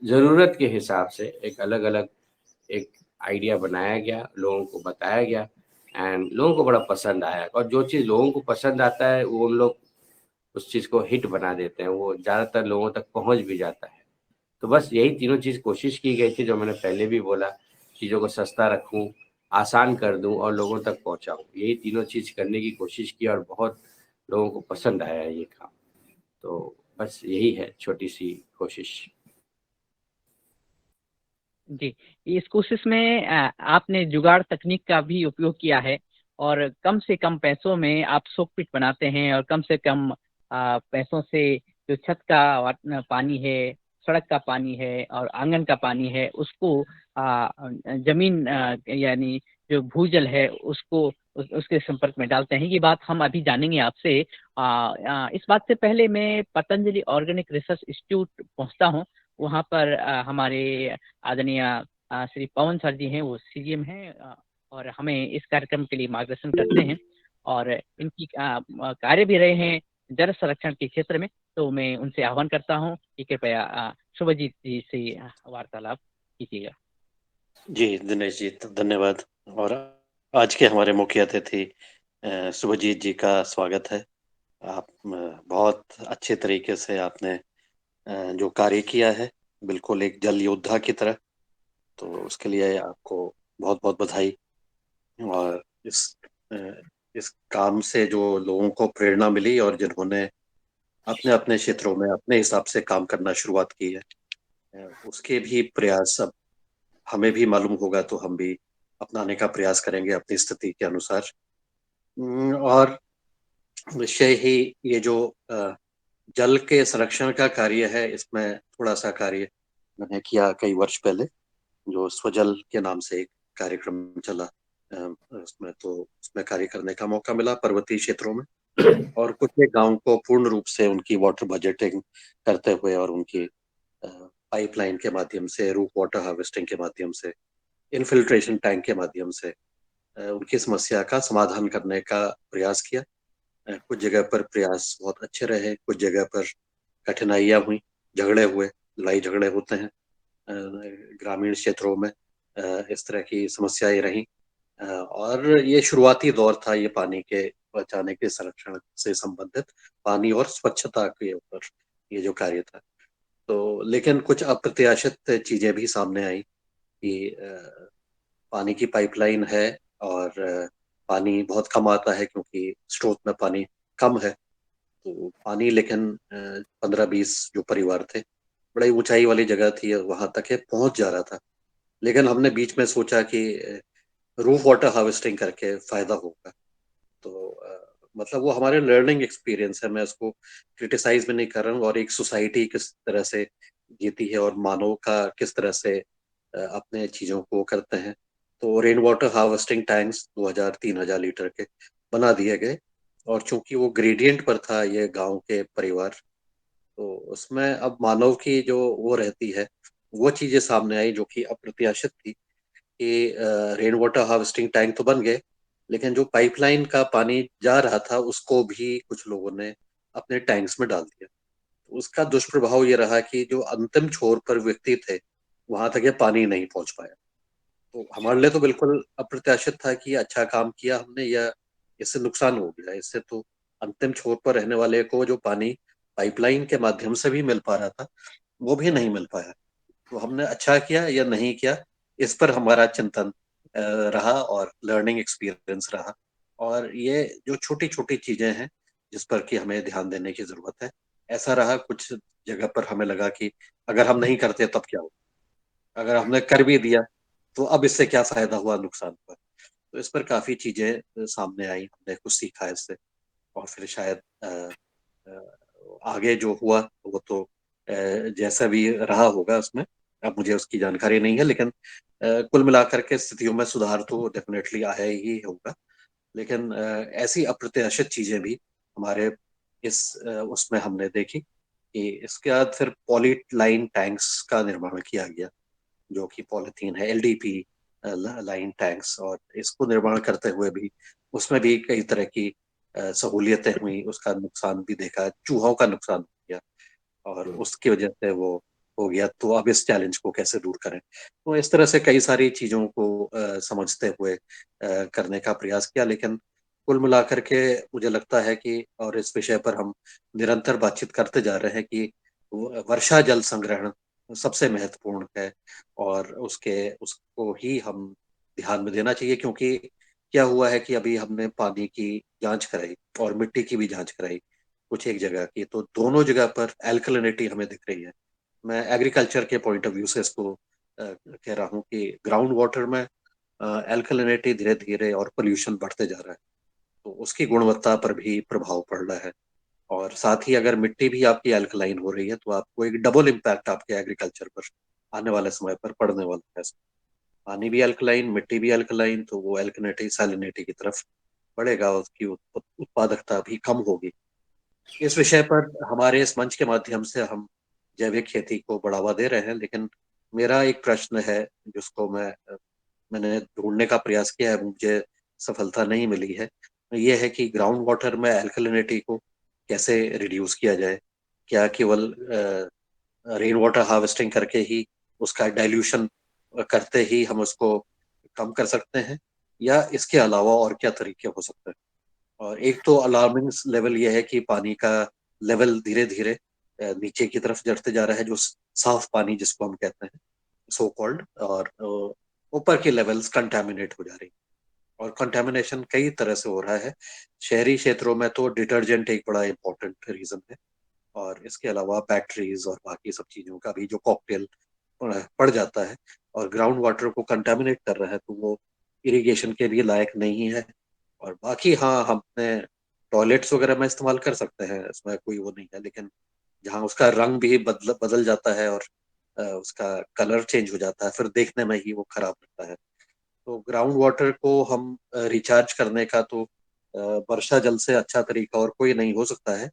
ज़रूरत के हिसाब से एक अलग-अलग एक आइडिया बनाया गया, लोगों को बताया गया एंड लोगों को बड़ा पसंद आया और जो चीज़ लोगों को पसंद आता है, वो उन लोग उस चीज़ को हिट बना देते हैं, वो ज़्यादातर लोगों तक पहुँच भी जाता है। तो बस यही तीनों चीज़ कोशिश की गई थी जो मैंने पहले भी बोला, चीज़ों को सस्ता रखूँ, आसान कर दूँ और लोगों तक पहुँचाऊँ। यही तीनों चीज़ करने की कोशिश की और बहुत लोगों को पसंद आया ये काम। तो बस यही है छोटी-सी कोशिश। जी, इस कोशिश में आपने जुगाड़ तकनीक का भी उपयोग किया है और कम से कम पैसों में आप सोकपिट बनाते हैं और कम से कम पैसों से जो छत का पानी है, सड़क का पानी है और आंगन का पानी है, उसको ज़मीन यानी जो भूजल है, उसको उसके संपर्क में डालते हैं। ये बात हम अभी जानेंगे आपसे। इस बात से पहले मैं पतंजलि ऑर्गेनिक रिसर्च इंस्टीट्यूट पहुँचता हूँ। वहाँ पर हमारे आदरणीय श्री पवन सर जी हैं, वो सीजीएम हैं और हमें इस कार्यक्रम के लिए मार्गदर्शन करते हैं और इनकी कार्य भी रहे हैं जल संरक्षण के क्षेत्र में। तो मैं उनसे आह्वान करता हूँ कि कृपया शुभजीत जी से वार्तालाप कीजिएगा। जी दिनेश जी, धन्यवाद। और आज के हमारे मुख्य अतिथि शुभजीत जी का स्वागत है। आप बहुत अच्छे तरीके से आपने जो कार्य किया है, बिल्कुल एक जल योद्धा की तरह, तो उसके लिए आपको बहुत बहुत बधाई। और अ, इस काम से जो लोगों को प्रेरणा मिली और जिन्होंने अपने अपने क्षेत्रों में अपने हिसाब से काम करना शुरुआत की है, उसके भी प्रयास अब हमें भी मालूम होगा तो हम भी अपनाने का प्रयास करेंगे अपनी स्थिति के अनुसार। और निश्चय ही ये जो जल के संरक्षण का कार्य है, इसमें थोड़ा सा कार्य मैंने किया कई वर्ष पहले, जो स्वजल के नाम से एक कार्यक्रम चला। उसमें कार्य करने का मौका मिला पर्वतीय क्षेत्रों में और कुछ एक गांव को पूर्ण रूप से उनकी वाटर बजटिंग करते हुए और उनकी पाइपलाइन के माध्यम से, रूफ वाटर हार्वेस्टिंग के माध्यम से, इनफिल्ट्रेशन टैंक के माध्यम से उनकी समस्या का समाधान करने का प्रयास किया। कुछ जगह पर प्रयास बहुत अच्छे रहे, कुछ जगह पर कठिनाइयां हुई, झगड़े हुए, लड़ाई झगड़े होते हैं ग्रामीण क्षेत्रों में, इस तरह की समस्याएं रहीं। और ये शुरुआती दौर था ये पानी के बचाने के संरक्षण से संबंधित, पानी और स्वच्छता के ऊपर ये जो कार्य था। तो लेकिन कुछ अप्रत्याशित चीजें भी सामने आई कि पानी की पाइपलाइन है और पानी बहुत कम आता है क्योंकि स्रोत में पानी कम है। तो पानी लेकिन 15-20 जो परिवार थे, बड़ी ऊंचाई वाली जगह थी, वहां तक ये पहुंच जा रहा था। लेकिन हमने बीच में सोचा कि रूफ वाटर हार्वेस्टिंग करके फायदा होगा। तो मतलब वो हमारे लर्निंग एक्सपीरियंस है, मैं उसको क्रिटिसाइज भी नहीं कर रहा हूँ। और एक सोसाइटी किस तरह से जीती है और मानव का किस तरह से अपने चीजों को करते हैं। तो rain water harvesting tanks 2000-3000 litre के बना दिए गए और चूंकि वो ग्रेडियंट पर था ये गांव के परिवार, तो उसमें अब मानव की जो वो रहती है, वो चीजें सामने आई जो कि अप्रत्याशित थी कि रेन वाटर हार्वेस्टिंग टैंक तो बन गए, लेकिन जो पाइपलाइन का पानी जा रहा था उसको भी कुछ लोगों ने अपने टैंक्स में डाल दिया। तो उसका दुष्प्रभाव ये रहा कि जो अंतिम छोर पर व्यक्ति थे, वहां तक ये पानी नहीं पहुंच पाया। तो हमारे लिए तो बिल्कुल अप्रत्याशित था कि अच्छा काम किया हमने या इससे नुकसान हो गया। इससे तो अंतिम छोर पर रहने वाले को जो पानी पाइपलाइन के माध्यम से भी मिल पा रहा था, वो भी नहीं मिल पाया। तो हमने अच्छा किया या नहीं किया, इस पर हमारा चिंतन रहा और लर्निंग एक्सपीरियंस रहा। और ये जो छोटी छोटी चीजें हैं जिस पर कि हमें ध्यान देने की जरूरत है, ऐसा रहा कुछ जगह पर हमें लगा कि अगर हम नहीं करते तब क्या हो, अगर हमने कर भी दिया तो अब इससे क्या फायदा हुआ, नुकसान हुआ। तो इस पर काफी चीजें सामने आई, हमने कुछ सीखा इससे। और फिर शायद आगे जो हुआ वो तो जैसा भी रहा होगा उसमें, अब मुझे उसकी जानकारी नहीं है, लेकिन कुल मिलाकर के स्थितियों में सुधार तो डेफिनेटली आया ही होगा। लेकिन ऐसी अप्रत्याशित चीजें भी हमारे इस उसमें हमने देखी कि इसके बाद फिर पॉलीलाइन टैंक्स का निर्माण किया गया, जो कि पॉलिथीन है, एलडीपी लाइन टैंक्स। और इसको निर्माण करते हुए भी उसमें भी कई तरह की सहूलियतें हुई, उसका नुकसान भी देखा, चूहों का नुकसान हो गया, और उसकी वजह से वो हो गया। तो अब इस चैलेंज को कैसे दूर करें, तो इस तरह से कई सारी चीजों को समझते हुए करने का प्रयास किया। लेकिन कुल मिलाकर के मुझे लगता है कि, और इस विषय पर हम निरंतर बातचीत करते जा रहे हैं कि वर्षा जल संग्रहण सबसे महत्वपूर्ण है, और उसको ही हम ध्यान में देना चाहिए। क्योंकि क्या हुआ है कि अभी हमने पानी की जांच कराई और मिट्टी की भी जांच कराई कुछ एक जगह की, तो दोनों जगह पर एल्कलिनिटी हमें दिख रही है। मैं एग्रीकल्चर के पॉइंट ऑफ व्यू से इसको कह रहा हूँ कि ग्राउंड वाटर में एल्कलिनिटी धीरे धीरे और पोल्यूशन बढ़ते जा रहा है, तो उसकी गुणवत्ता पर भी प्रभाव पड़ रहा है। और साथ ही अगर मिट्टी भी आपकी एल्कलाइन हो रही है तो आपको एक डबल इम्पैक्ट आपके एग्रीकल्चर पर आने वाले समय पर पड़ने वाला है। पानी भी अल्कलाइन, मिट्टी भी अल्कलाइन, तो वो एल्कलिनिटी सैलिनिटी की तरफ बढ़ेगा, उसकी उत्पादकता भी कम होगी। इस विषय पर हमारे इस मंच के माध्यम से हम जैविक खेती को बढ़ावा दे रहे हैं। लेकिन मेरा एक प्रश्न है जिसको मैंने ढूंढने का प्रयास किया है, मुझे सफलता नहीं मिली है। ये है कि ग्राउंड वाटर में एल्कलिनिटी को कैसे रिड्यूस किया जाए। क्या केवल रेन वाटर हार्वेस्टिंग करके ही, उसका डाइल्यूशन करते ही हम उसको कम कर सकते हैं, या इसके अलावा और क्या तरीके हो सकते हैं। और एक तो अलार्मिंग लेवल ये है कि पानी का लेवल धीरे धीरे नीचे की तरफ गिरते जा रहा है, जो साफ पानी जिसको हम कहते हैं सो कॉल्ड, और ऊपर के लेवल्स कंटेमिनेट हो जा रही, और कंटेमिनेशन कई तरह से हो रहा है। शहरी क्षेत्रों में तो डिटर्जेंट एक बड़ा इंपॉर्टेंट रीजन है, और इसके अलावा बैटरीज और बाकी सब चीजों का भी जो कॉकटेल पड़ जाता है और ग्राउंड वाटर को कंटेमिनेट कर रहा है, तो वो इरिगेशन के लिए लायक नहीं है। और बाकी हाँ, हमने टॉयलेट्स वगैरह में इस्तेमाल कर सकते हैं, इसमें कोई वो नहीं है। लेकिन जहाँ उसका रंग भी बदल बदल जाता है और उसका कलर चेंज हो जाता है, फिर देखने में ही वो खराब लगता है। तो ग्राउंड वाटर को हम रिचार्ज करने का तो वर्षा जल से अच्छा तरीका और कोई नहीं हो सकता है।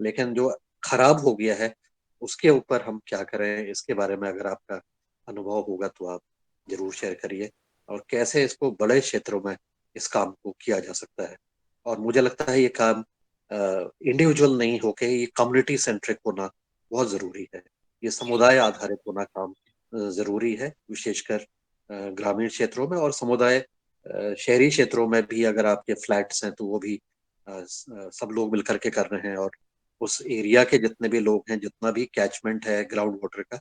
लेकिन जो खराब हो गया है उसके ऊपर हम क्या करें, इसके बारे में अगर आपका अनुभव होगा तो आप जरूर शेयर करिए, और कैसे इसको बड़े क्षेत्रों में इस काम को किया जा सकता है। और मुझे लगता है ये काम इंडिविजुअल नहीं होके ये कम्युनिटी सेंट्रिक होना बहुत जरूरी है। ये समुदाय आधारित होना काम जरूरी है, विशेषकर ग्रामीण क्षेत्रों में। और समुदाय शहरी क्षेत्रों में भी अगर आपके फ्लैट्स हैं तो वो भी सब लोग मिलकर के कर रहे हैं, और उस एरिया के जितने भी लोग हैं, जितना भी कैचमेंट है ग्राउंड वाटर का,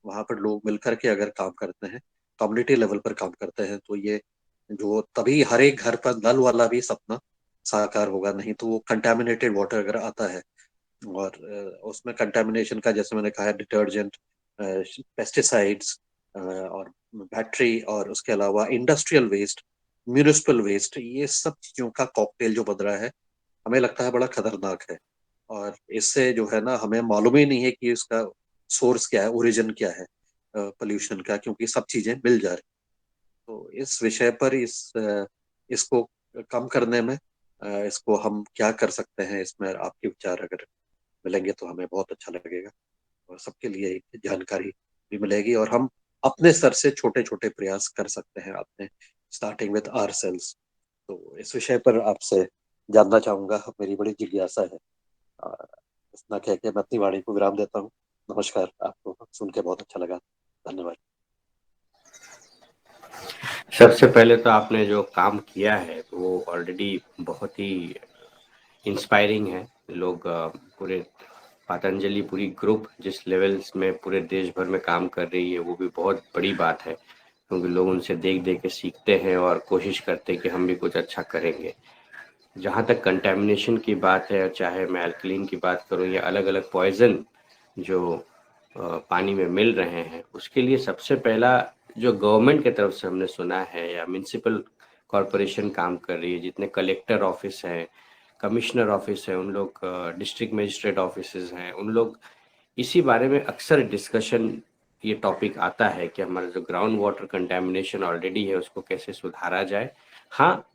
वहां पर लोग मिलकर के अगर काम करते हैं, कम्युनिटी लेवल पर काम करते हैं, तो ये जो तभी हर एक घर पर नल वाला भी सपना साकार होगा। नहीं तो वो कंटेमिनेटेड वाटर अगर आता है, और उसमें कंटेमिनेशन का, जैसे मैंने कहा, डिटर्जेंट, पेस्टिसाइड्स, और बैटरी, और उसके अलावा इंडस्ट्रियल वेस्ट, म्यूनिसिपल वेस्ट, ये सब चीजों का कॉकटेल जो बन रहा है, हमें लगता है बड़ा खतरनाक है। और इससे जो है ना, हमें मालूम ही नहीं है कि उसका सोर्स क्या है, ओरिजिन क्या है पोल्यूशन का, क्योंकि सब चीजें मिल जा रही। तो इस विषय पर इसको कम करने में इसको हम क्या कर सकते हैं, इसमें आपके विचार अगर मिलेंगे तो हमें बहुत अच्छा लगेगा, और सबके लिए एक जानकारी भी मिलेगी। और हम अपने स्तर से छोटे छोटे प्रयास कर सकते हैं, अपने स्टार्टिंग विद आवर सेल्स। तो इस विषय पर आपसे जानना चाहूंगा, मेरी बड़ी जिज्ञासा है। और इतना कह के मैं अपनी वाणी को विराम देता हूँ। नमस्कार, आपको सुन के बहुत अच्छा लगा। धन्यवाद। सबसे पहले तो आपने जो काम किया है वो ऑलरेडी बहुत ही इंस्पायरिंग है। लोग पूरे पतंजलि पूरी ग्रुप जिस लेवल्स में पूरे देश भर में काम कर रही है वो भी बहुत बड़ी बात है, क्योंकि लोग उनसे देख देख के सीखते हैं और कोशिश करते हैं कि हम भी कुछ अच्छा करेंगे। जहाँ तक कंटेमिनेशन की बात है, चाहे मैं अल्कलीन की बात करूँ या अलग अलग पॉइजन जो पानी में मिल रहे हैं, उसके लिए सबसे पहला जो गवर्नमेंट की तरफ से हमने सुना है या म्यूनसिपल कॉरपोरेशन काम कर रही है, जितने कलेक्टर ऑफिस हैं, कमिश्नर ऑफिस है, उन लोग डिस्ट्रिक्ट मजिस्ट्रेट ऑफिसेज हैं, उन लोग इसी बारे में अक्सर डिस्कशन ये टॉपिक आता है कि हमारा जो ग्राउंड वाटर कंटेमिनेशन ऑलरेडी है उसको कैसे सुधारा जाए। हाँ,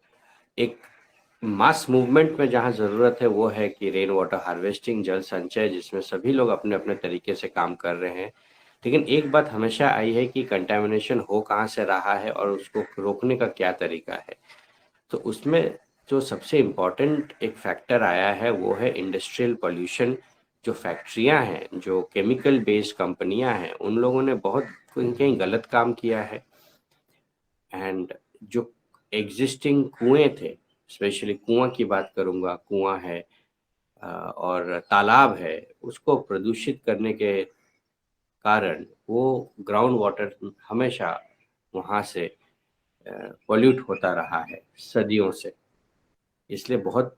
एक मास मूवमेंट में जहाँ ज़रूरत है वो है कि रेन वाटर हार्वेस्टिंग, जल संचय, जिसमें सभी लोग अपने अपने तरीके से काम कर रहे हैं। लेकिन एक बात हमेशा आई है कि कंटेमिनेशन हो कहाँ से रहा है और उसको रोकने का क्या तरीका है। तो उसमें जो सबसे इम्पोर्टेंट एक फैक्टर आया है वो है इंडस्ट्रियल पोल्यूशन। जो फैक्ट्रियां हैं, जो केमिकल बेस्ड कंपनियां हैं, उन लोगों ने बहुत कहीं कहीं गलत काम किया है। एंड जो एग्जिस्टिंग कुएं थे, स्पेशली कुआं की बात करूंगा, कुआं है और तालाब है, उसको प्रदूषित करने के कारण वो ग्राउंड वाटर हमेशा वहाँ से पॉल्यूट होता रहा है सदियों से। इसलिए बहुत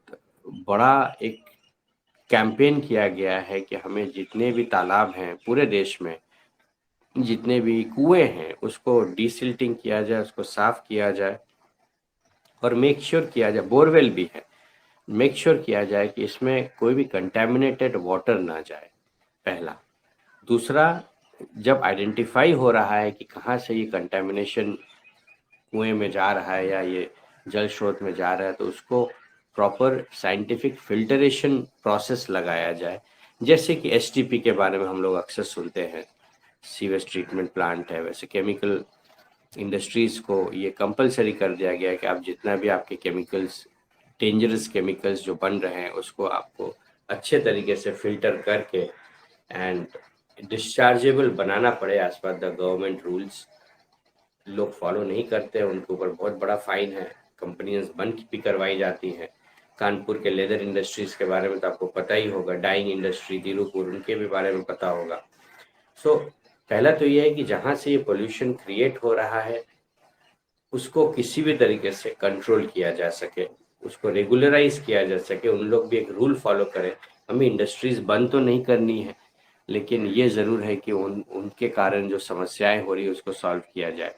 बड़ा एक कैंपेन किया गया है कि हमें जितने भी तालाब हैं पूरे देश में, जितने भी कुएं हैं, उसको डिसिल्टिंग किया जाए, उसको साफ किया जाए और मेक श्योर किया जाए, बोरवेल भी है, मेक श्योर किया जाए कि इसमें कोई भी कंटेमिनेटेड वाटर ना जाए, पहला। दूसरा, जब आइडेंटिफाई हो रहा है कि कहाँ से ये कंटेमिनेशन कुएं में जा रहा है या ये जल स्रोत में जा रहा है, तो उसको प्रॉपर साइंटिफिक फिल्टरेशन प्रोसेस लगाया जाए। जैसे कि एसटीपी के बारे में हम लोग अक्सर सुनते हैं, सीवेज ट्रीटमेंट प्लांट है, वैसे केमिकल इंडस्ट्रीज को ये कंपलसरी कर दिया गया है कि आप जितना भी आपके केमिकल्स, डेंजरस केमिकल्स जो बन रहे हैं, उसको आपको अच्छे तरीके से फिल्टर करके एंड डिस्चार्जेबल बनाना पड़े as per the government rules. लोग फॉलो नहीं करते हैं, उनके ऊपर बहुत बड़ा फाइन है, कंपनियां बंद भी करवाई जाती हैं। कानपुर के लेदर इंडस्ट्रीज के बारे में तो आपको पता ही होगा, डाइंग इंडस्ट्री तिरुपुर, उनके भी बारे में पता होगा। सो पहला तो ये है कि जहाँ से ये पोल्यूशन क्रिएट हो रहा है उसको किसी भी तरीके से कंट्रोल किया जा सके, उसको रेगुलराइज किया जा सके, उन लोग भी एक रूल फॉलो करें। हमें इंडस्ट्रीज बंद तो नहीं करनी है, लेकिन ये ज़रूर है कि उनके कारण जो समस्याएं हो रही है उसको सॉल्व किया जाए,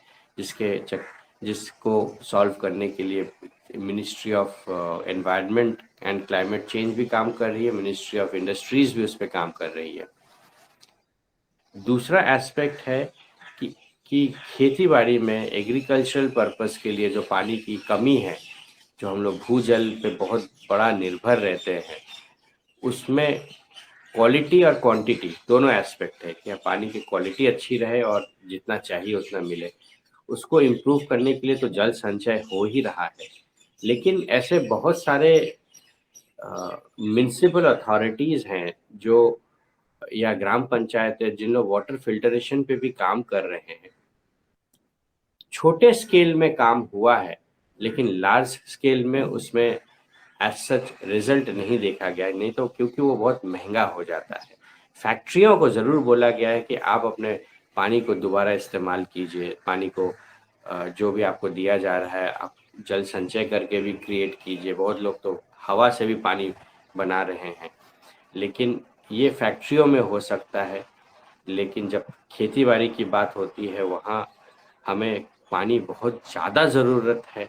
जिसको सॉल्व करने के लिए ministry of environment and climate change भी काम कर रही है, मिनिस्ट्री ऑफ इंडस्ट्रीज भी उस पर काम कर रही है। दूसरा एस्पेक्ट है कि खेती बाड़ी में एग्रीकल्चरल पर्पस के लिए जो पानी की कमी है, जो हम लोग भूजल पे बहुत बड़ा निर्भर रहते हैं, उसमें क्वालिटी और क्वांटिटी दोनों एस्पेक्ट है कि पानी की क्वालिटी अच्छी रहे और जितना चाहिए उतना मिले। उसको इम्प्रूव करने के लिए तो जल संचय हो ही रहा है, लेकिन ऐसे बहुत सारे म्युनिसिपल अथॉरिटीज़ हैं जो या ग्राम पंचायत है जिन लोग वाटर फिल्टरेशन पे भी काम कर रहे हैं। छोटे स्केल में काम हुआ है, लेकिन लार्ज स्केल में उसमें एज सच रिजल्ट नहीं देखा गया, नहीं तो क्योंकि वो बहुत महंगा हो जाता है। फैक्ट्रियों को ज़रूर बोला गया है कि आप अपने पानी को दोबारा इस्तेमाल कीजिए, पानी को जो भी आपको दिया जा रहा है आप जल संचय करके भी क्रिएट कीजिए। बहुत लोग तो हवा से भी पानी बना रहे हैं, लेकिन ये फैक्ट्रियों में हो सकता है। लेकिन जब खेती बाड़ी की बात होती है वहाँ हमें पानी बहुत ज़्यादा ज़रूरत है।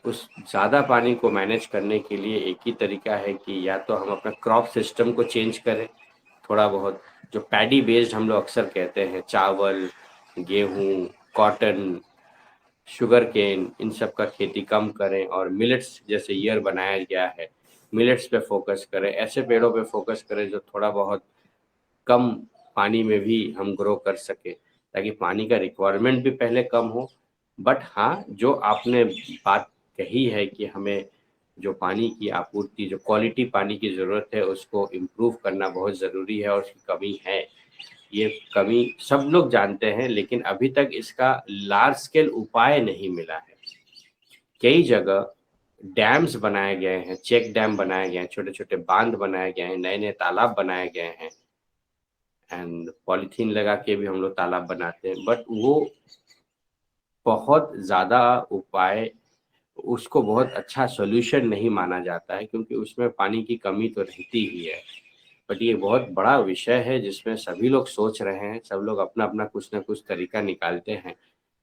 उस ज़्यादा पानी को मैनेज करने के लिए एक ही तरीका है कि या तो हम अपना क्रॉप सिस्टम को चेंज करें, थोड़ा बहुत जो पैडी बेस्ड हम लोग अक्सर कहते हैं, चावल, गेहूँ, कॉटन, शुगर केन, इन सब का खेती कम करें और मिलेट्स जैसे ईयर बनाया गया है, मिलेट्स पे फोकस करें। ऐसे पेड़ों पे फोकस करें जो थोड़ा बहुत कम पानी में भी हम ग्रो कर सके, ताकि पानी का रिक्वायरमेंट भी पहले कम हो। बट हाँ, जो आपने बात कही है कि हमें जो पानी की आपूर्ति, जो क्वालिटी पानी की ज़रूरत है उसको इम्प्रूव करना बहुत ज़रूरी है और उसकी कमी है। ये कमी सब लोग जानते हैं, लेकिन अभी तक इसका लार्ज स्केल उपाय नहीं मिला है। कई जगह डैम्स बनाए गए हैं, चेक डैम बनाए गए हैं, छोटे-छोटे बांध बनाए गए हैं, नए-नए तालाब बनाए गए हैं एंड पॉलीथीन लगा के भी हम लोग तालाब बनाते हैं, बट वो बहुत ज़्यादा उपाय, उसको बहुत अच्छा सॉल्यूशन नहीं माना जाता है, क्योंकि उसमें पानी की कमी तो रहती ही है। बट ये बहुत बड़ा विषय है जिसमें सभी लोग सोच रहे हैं, सब लोग अपना-अपना कुछ न कुछ तरीका निकालते हैं,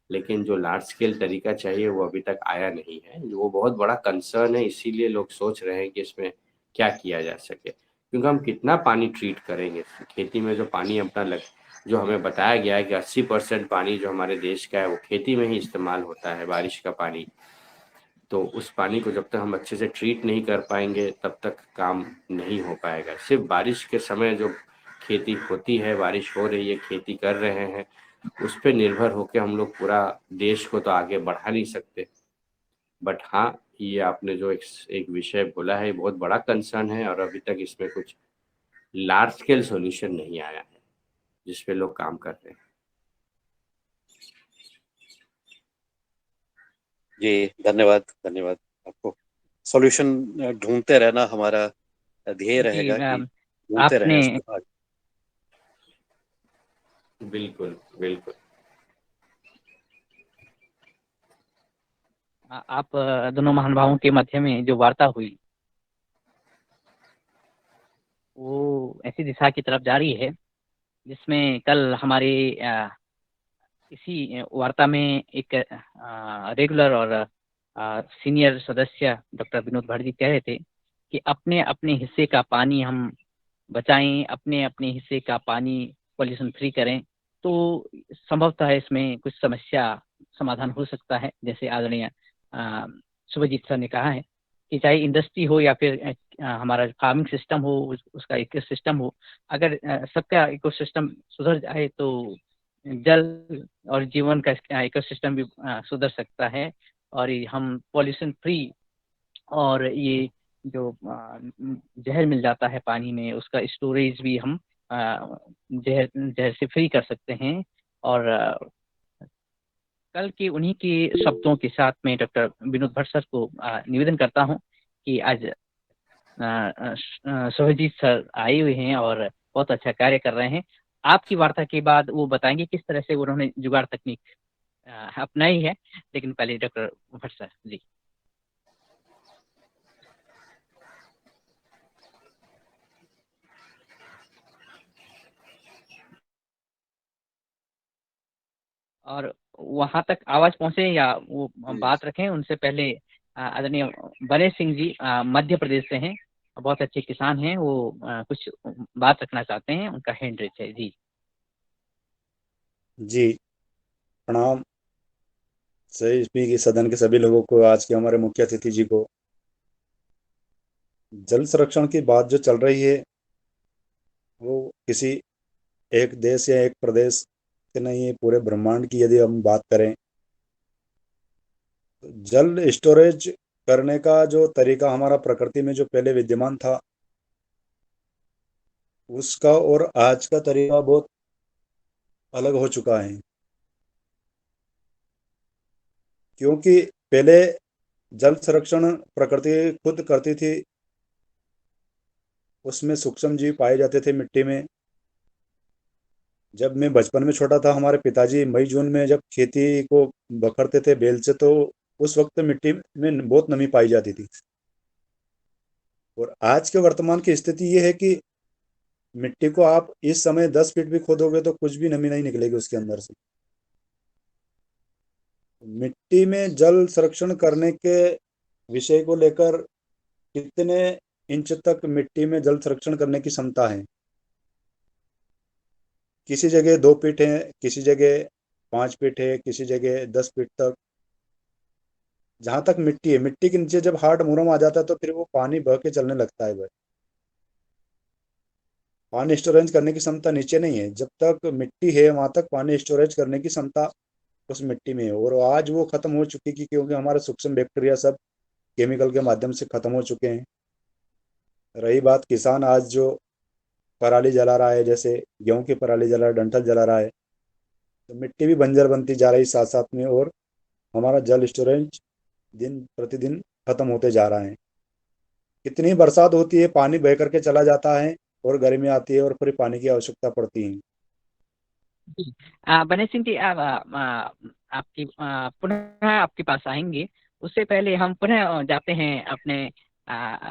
लेकिन जो लार्ज स्केल तरीका चाहिए वो अभी तक आया नहीं है। वो बहुत बड़ा कंसर्न है, इसीलिए लोग सोच रहे हैं कि इसमें क्या किया जा सके। क्योंकि हम कितना पानी ट्रीट करेंगे? खेती में जो पानी अपना लग जो हमें बताया गया है कि 80% पानी जो हमारे देश का है वो खेती में ही इस्तेमाल होता है, बारिश का पानी। तो उस पानी को जब तक हम अच्छे से ट्रीट नहीं कर पाएँगे तब तक काम नहीं हो पाएगा। सिर्फ़ बारिश के समय जो खेती होती है, बारिश हो रही है, खेती कर रहे हैं, उस पे निर्भर होके हम लोग पूरा देश को तो आगे बढ़ा नहीं सकते। बट हाँ, ये आपने जो एक विषय बोला है, ये बहुत बड़ा कंसर्न है और अभी तक इसमें कुछ लार्ज स्केल सॉल्यूशन नहीं आया है, जिस पे लोग काम कर रहे हैं। जी, धन्यवाद, धन्यवाद आपको। सॉल्यूशन ढूँढते रहना हमारा ध्येय जी रहेगा कि ढूँढते रहें आपने इसको आगे। बिल्कुल, बिल्कुल। आप दोनों महानुभावों के मध्य में जो वार्ता हुई वो ऐसी दिशा की तरफ जा रही है जिसमें कल हमारे इसी वार्ता में एक रेगुलर और सीनियर सदस्य डॉक्टर विनोद भट्ट जी कह रहे थे कि अपने अपने हिस्से का पानी हम बचाएं, अपने अपने हिस्से का पानी पॉल्यूशन फ्री करें, तो संभवतः इसमें कुछ समस्या समाधान हो सकता है। जैसे आदरणीय शुभजीत सर ने कहा है कि चाहे इंडस्ट्री हो या फिर हमारा फार्मिंग सिस्टम हो, उसका इको सिस्टम हो, अगर सबका इको सिस्टम सुधर जाए तो जल और जीवन का इको सिस्टम भी सुधर सकता है और ये हम पॉल्यूशन फ्री और ये जो जहर मिल जाता है पानी में उसका स्टोरेज भी हम जहर जहर से फ्री कर सकते हैं। और कल के उन्हीं के शब्दों के साथ में डॉक्टर विनोद भट्ट सर को निवेदन करता हूं कि आज सोहजीत सर आए हुए हैं और बहुत अच्छा कार्य कर रहे हैं। आपकी वार्ता के बाद वो बताएंगे किस तरह से उन्होंने जुगाड़ तकनीक अपनाई है, लेकिन पहले डॉक्टर भट्ट सर जी। और वहां तक आवाज पहुंचे या वो जी। बात रखें उनसे पहले आदरणीय बने सिंह जी मध्य प्रदेश से हैं, बहुत अच्छे किसान हैं, वो कुछ बात रखना चाहते हैं, उनका हैंड रेज है जी। जी, प्रणाम सभी की सदन के सभी लोगों को, आज के हमारे मुख्य अतिथि जी को। जल संरक्षण की बात जो चल रही है वो किसी एक देश या एक प्रदेश के नहीं है, पूरे ब्रह्मांड की यदि हम बात करें तो जल स्टोरेज करने का जो तरीका हमारा प्रकृति में जो पहले विद्यमान था उसका और आज का तरीका बहुत अलग हो चुका है। क्योंकि पहले जल संरक्षण प्रकृति खुद करती थी, उसमें सूक्ष्म जीव पाए जाते थे मिट्टी में। जब मैं बचपन में छोटा था, हमारे पिताजी मई जून में जब खेती को बखरते थे बैल से, तो उस वक्त मिट्टी में बहुत नमी पाई जाती थी। और आज के वर्तमान की स्थिति ये है कि मिट्टी को आप इस समय 10 फीट भी खोदोगे तो कुछ भी नमी नहीं निकलेगी उसके अंदर से। मिट्टी में जल संरक्षण करने के विषय को लेकर कितने इंच तक मिट्टी में जल संरक्षण करने की क्षमता है? किसी जगह 2 फीट है, किसी जगह 5 फीट है, किसी जगह 10 फीट तक। जहां तक मिट्टी है, मिट्टी के नीचे जब हार्ड मुरम आ जाता है तो फिर वो पानी बह के चलने लगता है भाई। पानी स्टोरेज करने की क्षमता नीचे नहीं है। जब तक मिट्टी है वहां तक पानी स्टोरेज करने की क्षमता उस मिट्टी में है, और आज वो खत्म हो चुकी है क्योंकि हमारे सूक्ष्म बैक्टीरिया सब केमिकल के माध्यम से खत्म हो चुके हैं। रही बात किसान आज जो पराली जला रहा है, जैसे गेहूं की पराली जला रहा है, डंठल जला रहा है, तो मिट्टी भी बंजर बनती जा रही साथ साथ में, और हमारा जल स्टोरेज दिन प्रतिदिन खत्म होते जा रहा है। कितनी बरसात होती है, पानी बह करके चला जाता है, और गर्मी आती है और फिर पानी की आवश्यकता पड़ती है। जी। बने सिंह जी, आपकी पुनः आपके पास आएंगे। उससे पहले हम पुनः जाते हैं अपने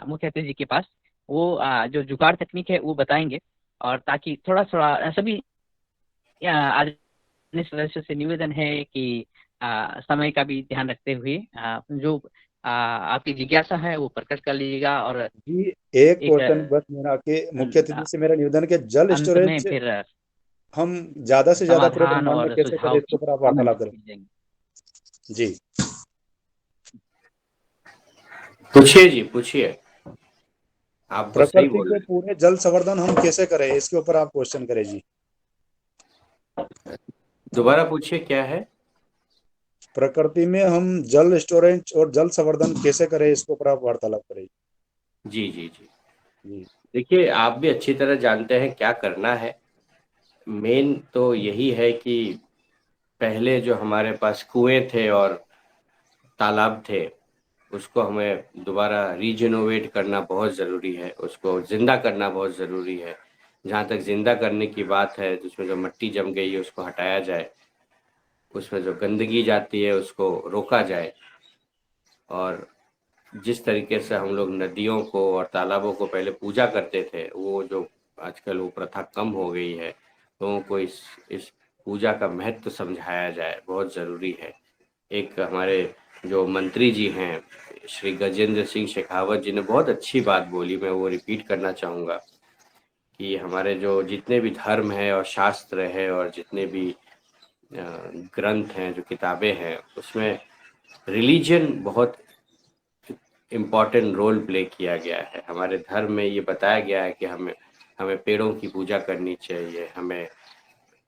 मुख्य अतिथि जी के पास। वो जो जुगाड़ तकनीक है वो बताएंगे, और ताकि थोड़ा थोड़ा सभी आज सदस्य से निवेदन है कि समय का भी ध्यान रखते हुए जो आपकी जिज्ञासा है वो प्रकट कर लीजिएगा। और जी, एक एक क्वेश्चन बस मेरा कि मुख्य अतिथि से मेरा निवेदन है कि जल अंत में स्टोरेज फिर हम ज्यादा से ज्यादा पूरे समाधान ब्रह्मांड में और कैसे करें, सुझाव इसके की ऊपर आप वार्तालाप मंजूरी करें। दी जाएगी। जी। पूछिए जी, पूछिए। आप तो सही प्रकृति बोल के रहे पूरे जल संवर्धन हम कैसे करें, इसके ऊपर आप क्वेश्चन करें जी। हैं। दोबारा पूछिए, क्या है? प्रकृति में हम जल स्टोरेज और जल संवर्धन कैसे करें, इसके ऊपर आप वार्तालाप करें जी जी जी। जी। देखिए, आप भी अच्छी तरह जानते हैं क्या करना है। मेन तो यही है कि पहले जो हमारे पास कुएं थे और तालाब थे, उसको हमें दोबारा रीजनोवेट करना बहुत ज़रूरी है, उसको ज़िंदा करना बहुत ज़रूरी है। जहाँ तक ज़िंदा करने की बात है, तो उसमें जो मिट्टी जम गई है उसको हटाया जाए, उसमें जो गंदगी जाती है उसको रोका जाए। और जिस तरीके से हम लोग नदियों को और तालाबों को पहले पूजा करते थे, वो जो आजकल वो प्रथा कम हो गई है। लोगों को इस पूजा का महत्व समझाया जाए, बहुत ज़रूरी है। एक हमारे जो मंत्री जी हैं, श्री गजेंद्र सिंह शेखावत जी ने बहुत अच्छी बात बोली, मैं वो रिपीट करना चाहूँगा कि हमारे जो जितने भी धर्म है और शास्त्र है और जितने भी ग्रंथ हैं, जो किताबें हैं, उसमें रिलीजन बहुत इम्पॉर्टेंट रोल प्ले किया गया है। हमारे धर्म में ये बताया गया है कि हमें हमें पेड़ों की पूजा करनी चाहिए, हमें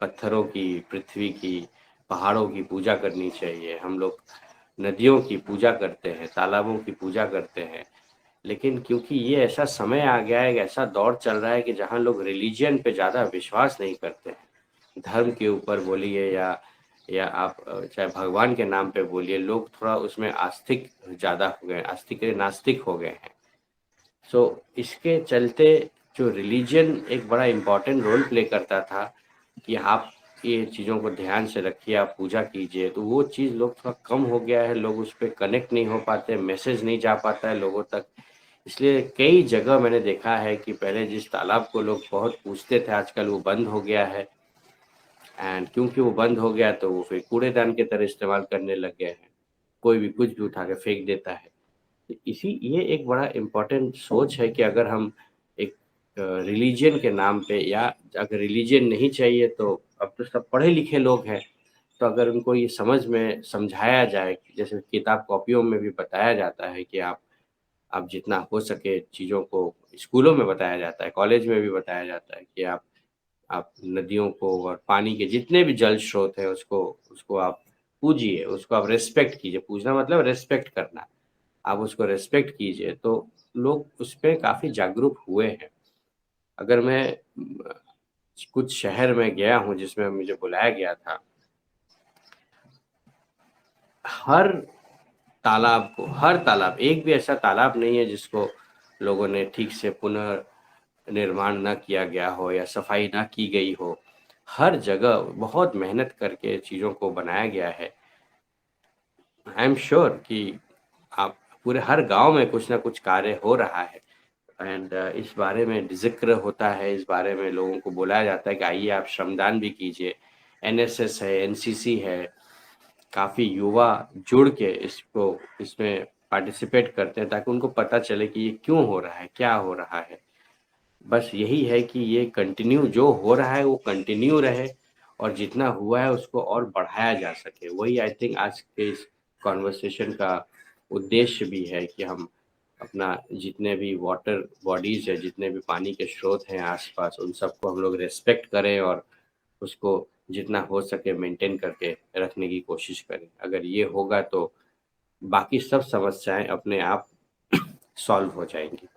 पत्थरों की, पृथ्वी की, पहाड़ों की पूजा करनी चाहिए। हम लोग नदियों की पूजा करते हैं, तालाबों की पूजा करते हैं। लेकिन क्योंकि ये ऐसा समय आ गया है, एक ऐसा दौर चल रहा है कि जहाँ लोग रिलीजन पे ज़्यादा विश्वास नहीं करते हैं। धर्म के ऊपर बोलिए या आप चाहे भगवान के नाम पे बोलिए, लोग थोड़ा उसमें आस्तिक ज़्यादा हो गए, आस्तिक नास्तिक हो गए हैं। सो इसके चलते जो रिलीजन एक बड़ा इम्पोर्टेंट रोल प्ले करता था कि आप ये चीज़ों को ध्यान से रखिए, आप पूजा कीजिए, तो वो चीज़ लोग थोड़ा कम हो गया है। लोग उस पर कनेक्ट नहीं हो पाते, मैसेज नहीं जा पाता है लोगों तक। इसलिए कई जगह मैंने देखा है कि पहले जिस तालाब को लोग बहुत पूजते थे, आजकल वो बंद हो गया है। एंड क्योंकि वो बंद हो गया तो वो फिर कूड़ेदान की तरह इस्तेमाल करने लग गए हैं। कोई भी कुछ भी उठा के फेंक देता है। तो ये एक बड़ा इम्पोर्टेंट सोच है कि अगर हम एक रिलीजन के नाम पे, या अगर रिलीजन नहीं चाहिए तो अब तो सब पढ़े लिखे लोग हैं, तो अगर उनको ये समझ में समझाया जाए, जैसे किताब कॉपियों में भी बताया जाता है कि आप जितना हो सके चीज़ों को, स्कूलों में बताया जाता है, कॉलेज में भी बताया जाता है कि आप नदियों को और पानी के जितने भी जल स्रोत हैं उसको उसको आप पूजिए, उसको आप रिस्पेक्ट कीजिए। पूजना मतलब रिस्पेक्ट करना। आप उसको रिस्पेक्ट कीजिए, तो लोग उस पे काफ़ी जागरूक हुए हैं। अगर मैं कुछ शहर में गया हूँ जिसमें मुझे बुलाया गया था, हर हर तालाब, एक भी ऐसा तालाब नहीं है जिसको लोगों ने ठीक से पुनर्निर्माण ना किया गया हो या सफाई ना की गई हो। हर जगह बहुत मेहनत करके चीज़ों को बनाया गया है। आई एम श्योर कि आप पूरे हर गांव में कुछ ना कुछ कार्य हो रहा है। एंड इस बारे में ज़िक्र होता है, इस बारे में लोगों को बुलाया जाता है कि आइए आप श्रमदान भी कीजिए। एनएसएस है, एनसीसी है, काफ़ी युवा जुड़ के इसमें पार्टिसिपेट करते हैं ताकि उनको पता चले कि ये क्यों हो रहा है, क्या हो रहा है। बस यही है कि ये कंटिन्यू जो हो रहा है वो कंटिन्यू रहे, और जितना हुआ है उसको और बढ़ाया जा सके। वही आई थिंक आज के इस कॉन्वर्सेशन का उद्देश्य भी है कि हम अपना जितने भी वाटर बॉडीज़ है, जितने भी पानी के स्रोत हैं आसपास, उन सबको हम लोग रिस्पेक्ट करें और उसको जितना हो सके मेंटेन करके रखने की कोशिश करें। अगर ये होगा तो बाकी सब समस्याएं अपने आप सॉल्व हो जाएंगी।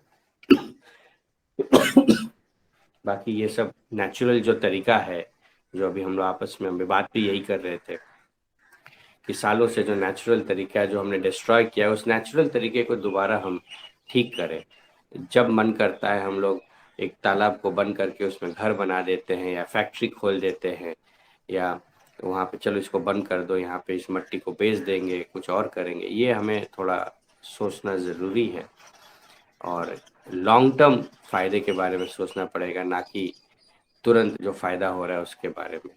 बाकी ये सब नेचुरल जो तरीका है, जो अभी हम लोग आपस में हम बात भी यही कर रहे थे कि सालों से जो नेचुरल तरीका है जो हमने डिस्ट्रॉय किया है, उस नेचुरल तरीके को दोबारा हम ठीक करें। जब मन करता है हम लोग एक तालाब को बंद करके उसमें घर बना देते हैं या फैक्ट्री खोल देते हैं, या वहाँ पे चलो इसको बंद कर दो, यहाँ पे इस मिट्टी को बेच देंगे, कुछ और करेंगे। ये हमें थोड़ा सोचना ज़रूरी है और लॉन्ग टर्म फ़ायदे के बारे में सोचना पड़ेगा, ना कि तुरंत जो फ़ायदा हो रहा है उसके बारे में।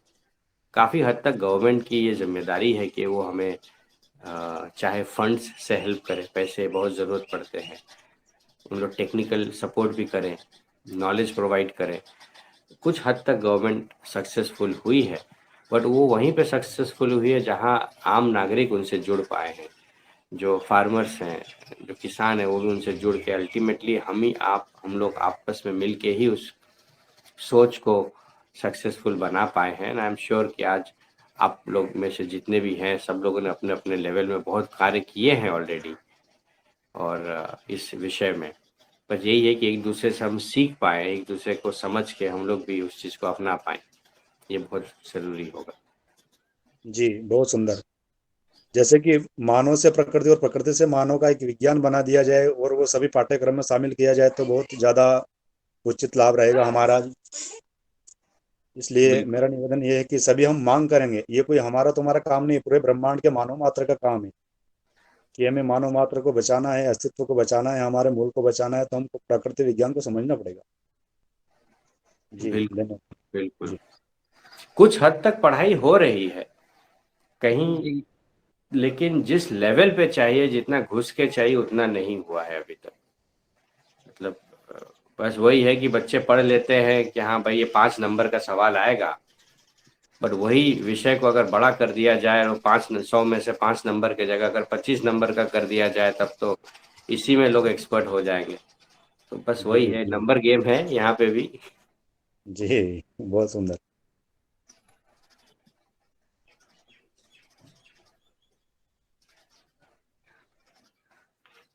काफ़ी हद तक गवर्नमेंट की ये जिम्मेदारी है कि वो हमें चाहे फंड्स से हेल्प करे, पैसे बहुत ज़रूरत पड़ते हैं, उन लोग टेक्निकल सपोर्ट भी करें, नॉलेज प्रोवाइड करें। कुछ हद तक गवर्नमेंट सक्सेसफुल हुई है, बट वो वहीं पे सक्सेसफुल हुई है जहां आम नागरिक उनसे जुड़ पाए हैं। जो फार्मर्स हैं, जो किसान हैं, वो भी उनसे जुड़ के अल्टीमेटली हम लोग आपस में मिल के ही उस सोच को सक्सेसफुल बना पाए हैं। एंड आई एम श्योर कि आज आप लोग में से जितने भी हैं, सब लोगों ने अपने अपने लेवल में बहुत कार्य किए हैं ऑलरेडी और इस विषय में बस यही है कि एक दूसरे से हम सीख पाएँ, एक दूसरे को समझ के हम लोग भी उस चीज़ को अपना पाएँ, ये बहुत ज़रूरी होगा। जी, बहुत सुंदर। जैसे कि मानव से प्रकृति और प्रकृति से मानव का एक विज्ञान बना दिया जाए और वो सभी पाठ्यक्रम में शामिल किया जाए तो बहुत ज़्यादा उचित लाभ रहेगा हमारा। इसलिए बिल्कुल, मेरा निवेदन ये है कि सभी हम मांग करेंगे, ये कोई हमारा तुम्हारा काम नहीं, पूरे ब्रह्मांड के मानव मात्र का काम है कि हमें मानव मात्र को बचाना है, अस्तित्व को बचाना है, हमारे मूल को बचाना है, तो हमको प्रकृति विज्ञान को समझना पड़ेगा। जी बिल्कुल, धन्यवाद। बिल्कुल। जी कुछ हद तक पढ़ाई हो रही है, कहीं, जी लेकिन जिस लेवल पे चाहिए, जितना घुस के चाहिए उतना नहीं हुआ है अभी तक। मतलब बस वही है कि बच्चे पढ़ लेते हैं कि हाँ भाई ये 5 नंबर का सवाल आएगा, बट वही विषय को अगर बड़ा कर दिया जाए और 100 में से 5 नंबर की जगह अगर 25 नंबर का कर दिया जाए, तब तो इसी में लोग एक्सपर्ट हो जाएंगे। तो बस जी वही है, जी नंबर गेम है यहाँ पे भी। जी, बहुत सुंदर।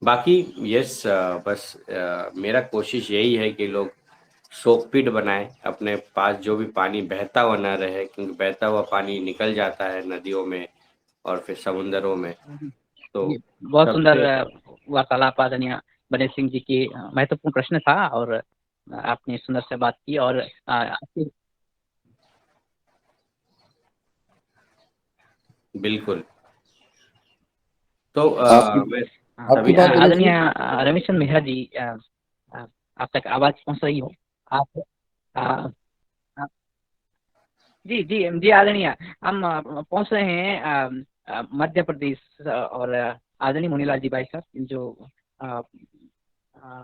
बाकी यस, बस मेरा कोशिश यही है कि लोग सोकपिट बनाएं अपने पास, जो भी पानी बहता हुआ ना रहे, क्योंकि बहता हुआ पानी निकल जाता है नदियों में और फिर समुंदरों में। तो जी, बहुत सुंदर सबसे वार्तालाप आदरणीय बने सिंह जी की महत्वपूर्ण प्रश्न था और आपने सुंदर से बात की और बिल्कुल। तो आपकी मैं आपकी सभी बात से दिनेश आदरणीय जी। रमेश मेहरा जी, आप तक आवाज पहुंच रही हो? आप अ, अ, जी जी जी आदरणीय, हम पहुंच रहे हैं मध्य प्रदेश और आदरणीय मुनीलाल जी भाई साहब जो अ,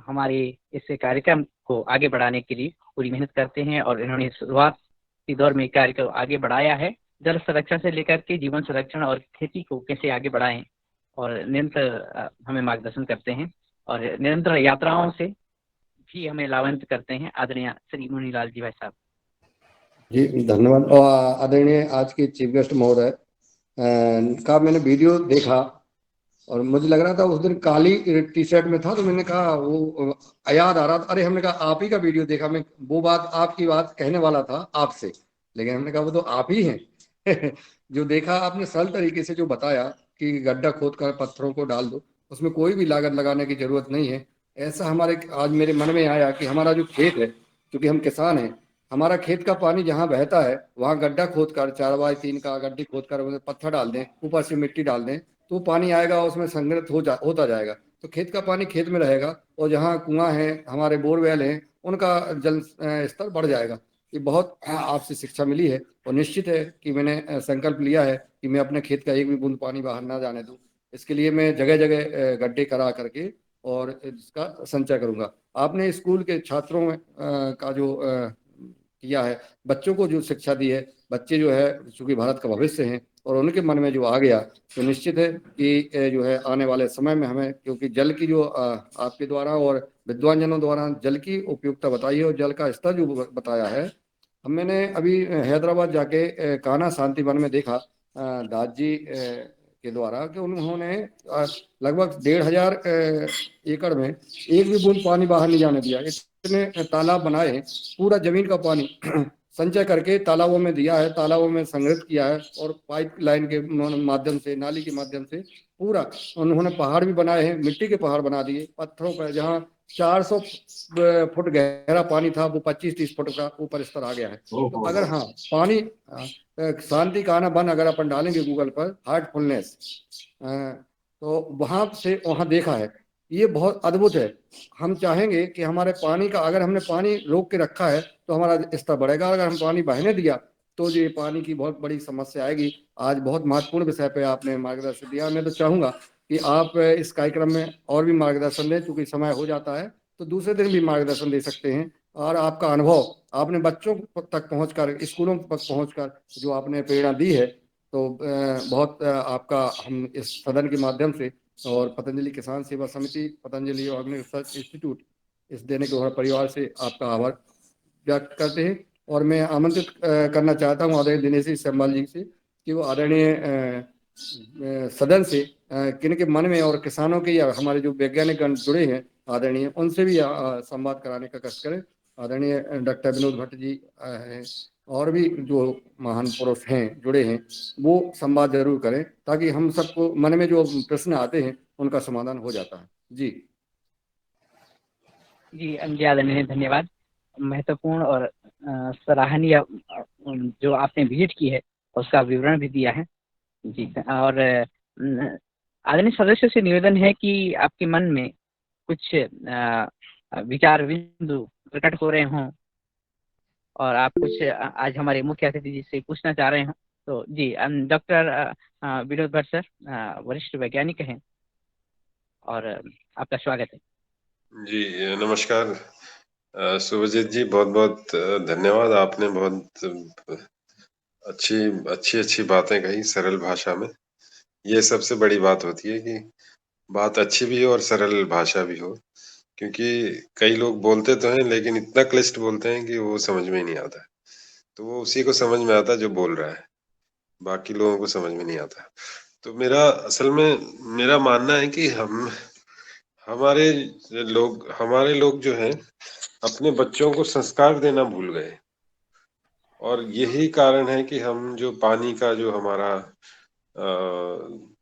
हमारे इस कार्यक्रम को आगे बढ़ाने के लिए पूरी मेहनत करते हैं और इन्होंने शुरुआती दौर में कार्य को आगे बढ़ाया है। जल संरक्षण से लेकर के जीवन संरक्षण और खेती को कैसे आगे बढ़ाएं और निरंतर हमें मार्गदर्शन करते हैं और निरंतर यात्राओं से भी हमें लाभान्वित करते हैं आदरणीय श्री मुनीलाल जी भाई साहब। जी धन्यवाद। और आदरणीय आज के चीफ गेस्ट महोदय का मैंने वीडियो देखा और मुझे लग रहा था उस दिन काली टी शर्ट में था, तो मैंने कहा वो याद आ रहा था, अरे हमने कहा आप ही का वीडियो देखा, मैं वो बात आपकी बात कहने वाला था आपसे, लेकिन हमने कहा वो तो आप ही हैं। जो देखा आपने सरल तरीके से जो बताया कि गड्ढा खोद कर पत्थरों को डाल दो, उसमें कोई भी लागत लगाने की जरूरत नहीं है। ऐसा हमारे आज मेरे मन में आया कि हमारा जो खेत है, क्योंकि हम किसान हैं, हमारा खेत का पानी जहाँ बहता है वहाँ गड्ढा खोद कर 4x3 का गड्ढी खोद कर उसमें पत्थर डाल दें, ऊपर से मिट्टी डाल दें, तो पानी आएगा उसमें संग्रहित होता जाएगा, तो खेत का पानी खेत में रहेगा और जहाँ कुआं है, हमारे बोरवेल हैं, उनका जल स्तर बढ़ जाएगा। ये बहुत आपसे शिक्षा मिली है और निश्चित है कि मैंने संकल्प लिया है कि मैं अपने खेत का एक भी बूंद पानी बाहर ना जाने दूं। इसके लिए मैं जगह जगह गड्ढे करा करके और इसका संचय करूंगा। आपने स्कूल के छात्रों में का जो किया है, बच्चों को जो शिक्षा दी है, बच्चे जो है चूंकि भारत का भविष्य हैं और उनके मन में जो आ गया, तो निश्चित है कि जो है आने वाले समय में हमें, क्योंकि जल की जो आपके द्वारा और विद्वान जनों द्वारा जल की उपयोगिता बताई है और जल का स्तर जो बताया है, हम मैंने अभी हैदराबाद जाके कान्हा शांति वन में देखा दास जी के द्वारा कि उन्होंने लगभग 1,500 एकड़ में एक भी बूंद पानी बाहर नहीं जाने दिया। इतने तालाब बनाए, पूरा जमीन का पानी संचय करके तालाबों में दिया है, तालाबों में संग्रहित किया है, और पाइप लाइन के माध्यम से, नाली के माध्यम से पूरा उन्होंने पहाड़ भी बनाए हैं, मिट्टी के पहाड़ बना दिए पत्थरों पर। जहाँ 400 फुट गहरा पानी था, वो 25-30 फुट का ऊपर स्तर आ गया है। तो अगर हाँ पानी शांति का आना बन अगर अपन डालेंगे गूगल पर हार्टफुलनेस, तो वहां से वहां देखा है, ये बहुत अद्भुत है। हम चाहेंगे कि हमारे पानी का, अगर हमने पानी रोक के रखा है तो हमारा स्तर बढ़ेगा, अगर हम पानी बहने दिया तो ये पानी की बहुत बड़ी समस्या आएगी। आज बहुत महत्वपूर्ण विषय पे आपने मार्गदर्शन दिया। मैं तो चाहूंगा कि आप इस कार्यक्रम में और भी मार्गदर्शन दें, क्योंकि समय हो जाता है तो दूसरे दिन भी मार्गदर्शन दे सकते हैं। और आपका अनुभव आपने बच्चों तक पहुंचकर, स्कूलों तक पहुंचकर जो आपने प्रेरणा दी है, तो बहुत आपका हम इस सदन के माध्यम से और पतंजलि किसान सेवा समिति, पतंजलि ऑर्गेनिक रिसर्च इंस्टीट्यूट, इस दैनिक गौरव परिवार से आपका आभार व्यक्त करते हैं। और मैं आमंत्रित करना चाहता हूँ आदरणीय दिनेश सम्बाल जी से कि वो आदरणीय सदन से किन के मन में और किसानों के या हमारे जो वैज्ञानिक गण जुड़े हैं आदरणीय, उनसे भी संवाद कराने का कष्ट करें। आदरणीय डॉक्टर विनोद भट्ट जी हैं, और भी जो महान पुरुष हैं जुड़े हैं, वो संवाद जरूर करें, ताकि हम सबको मन में जो प्रश्न आते हैं उनका समाधान हो जाता है। जी जी आदरणीय, धन्यवाद। महत्वपूर्ण और सराहनीय जो आपने विजिट की है उसका विवरण भी दिया है। जी, और आदरणीय सदस्य से निवेदन है कि आपके मन में कुछ विचार बिंदु प्रकट हो रहे हों और आप कुछ आज हमारे मुख्य अतिथि जी से पूछना चाह रहे हो, तो जी डॉक्टर विनोद भट्ट सर वरिष्ठ वैज्ञानिक हैं और आपका स्वागत है। जी नमस्कार शुभजीत जी, बहुत बहुत धन्यवाद। आपने बहुत अच्छी अच्छी अच्छी बातें कही सरल भाषा में। ये सबसे बड़ी बात होती है कि बात अच्छी भी हो और सरल भाषा भी हो, क्योंकि कई लोग बोलते तो हैं लेकिन इतना क्लिष्ट बोलते हैं कि वो समझ में ही नहीं आता। तो वो उसी को समझ में आता जो बोल रहा है, बाकी लोगों को समझ में नहीं आता। तो मेरा असल में मेरा मानना है कि हमारे लोग जो हैं अपने बच्चों को संस्कार देना भूल गए, और यही कारण है कि हम जो पानी का जो हमारा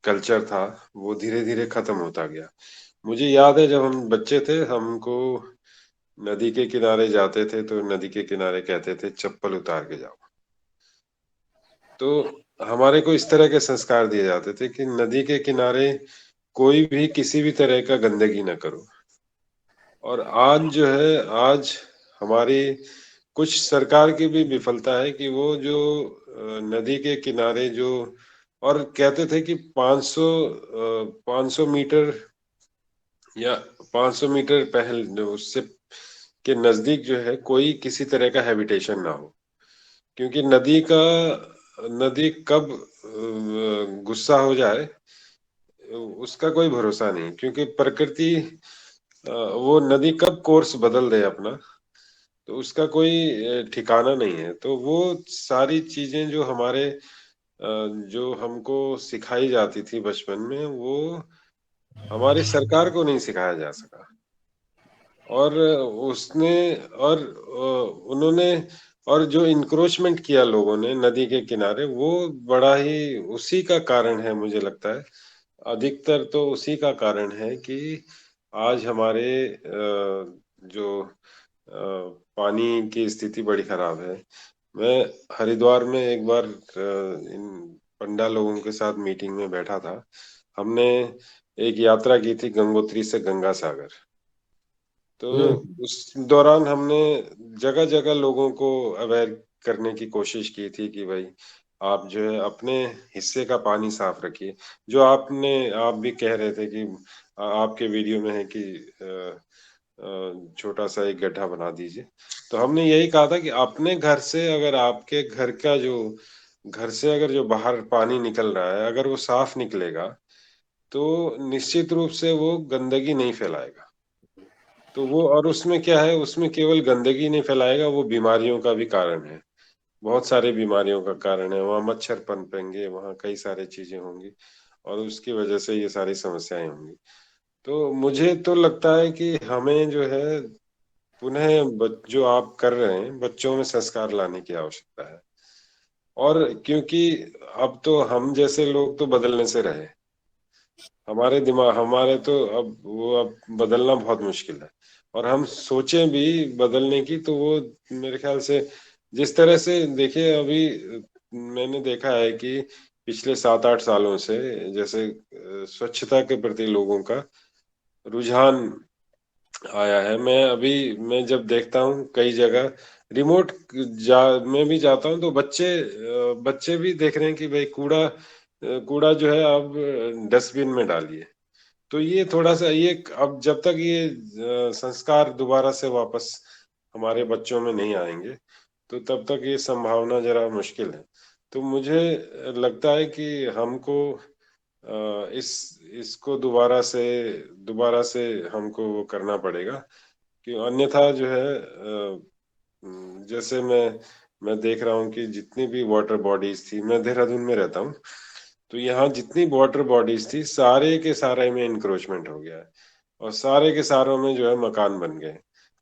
कल्चर था वो धीरे धीरे खत्म होता गया। मुझे याद है जब हम बच्चे थे, हमको नदी के किनारे जाते थे तो नदी के किनारे कहते थे चप्पल उतार के जाओ। तो हमारे को इस तरह के संस्कार दिए जाते थे कि नदी के किनारे कोई भी किसी भी तरह का गंदगी न करो। और आज जो है, आज हमारी कुछ सरकार की भी विफलता है कि वो जो नदी के किनारे जो, और कहते थे कि 500 मीटर या 500 मीटर पहल उससे के नजदीक जो है कोई किसी तरह का हैबिटेशन ना हो, क्योंकि नदी कब गुस्सा हो जाए उसका कोई भरोसा नहीं, क्योंकि प्रकृति वो नदी कब कोर्स बदल दे अपना, तो उसका कोई ठिकाना नहीं है। तो वो सारी चीजें जो जो हमको सिखाई जाती थी बचपन में, वो हमारी सरकार को नहीं सिखाया जा सका। और उसने और उन्होंने और जो इंक्रोचमेंट किया लोगों ने नदी के किनारे, वो बड़ा ही उसी का कारण है, मुझे लगता है अधिकतर तो उसी का कारण है कि आज हमारे जो पानी की स्थिति बड़ी खराब है। मैं हरिद्वार में एक बार इन पंडा लोगों के साथ मीटिंग में बैठा था। हमने एक यात्रा की थी गंगोत्री से गंगा सागर। तो उस दौरान हमने जगह जगह लोगों को अवेयर करने की कोशिश की थी कि भाई आप जो है अपने हिस्से का पानी साफ रखिए। जो आप भी कह रहे थे कि आपके वीडियो में है कि छोटा सा एक गड्ढा बना दीजिए। तो हमने यही कहा था कि अपने घर से, अगर आपके घर का जो घर से अगर जो बाहर पानी निकल रहा है अगर वो साफ निकलेगा, तो निश्चित रूप से वो गंदगी नहीं फैलाएगा। तो वो, और उसमें क्या है, उसमें केवल गंदगी नहीं फैलाएगा, वो बीमारियों का भी कारण है। बहुत सारी बीमारियों का कारण है। वहाँ मच्छर पनपेंगे, वहाँ कई सारी चीजें होंगी और उसकी वजह से ये सारी समस्याएं होंगी। तो मुझे तो लगता है कि हमें जो है पुनः जो आप कर रहे हैं, बच्चों में संस्कार लाने की आवश्यकता है। और क्योंकि अब तो हम जैसे लोग तो बदलने से रहे, हमारे दिमाग हमारे तो अब बदलना बहुत मुश्किल है। और हम सोचें भी बदलने की, तो वो मेरे ख्याल से जिस तरह से देखिए, अभी मैंने देखा है कि पिछले 7-8 सालों से जैसे स्वच्छता के प्रति लोगों का रुझान आया है। मैं जब देखता हूँ कई जगह रिमोट में भी जाता हूँ, तो बच्चे भी देख रहे हैं कि भाई कूड़ा जो है अब डस्टबिन में डालिए। तो ये थोड़ा सा ये अब जब तक ये संस्कार दोबारा से वापस हमारे बच्चों में नहीं आएंगे, तो तब तक ये संभावना जरा मुश्किल है। तो मुझे लगता है कि हमको इसको दोबारा से हमको वो करना पड़ेगा, कि अन्यथा जो है जैसे मैं देख रहा हूँ कि जितनी भी वाटर बॉडीज थी, मैं देहरादून में रहता हूँ, तो यहाँ जितनी वाटर बॉडीज थी, सारे के सारे में इंक्रोचमेंट हो गया है, और सारे के सारों में जो है मकान बन गए।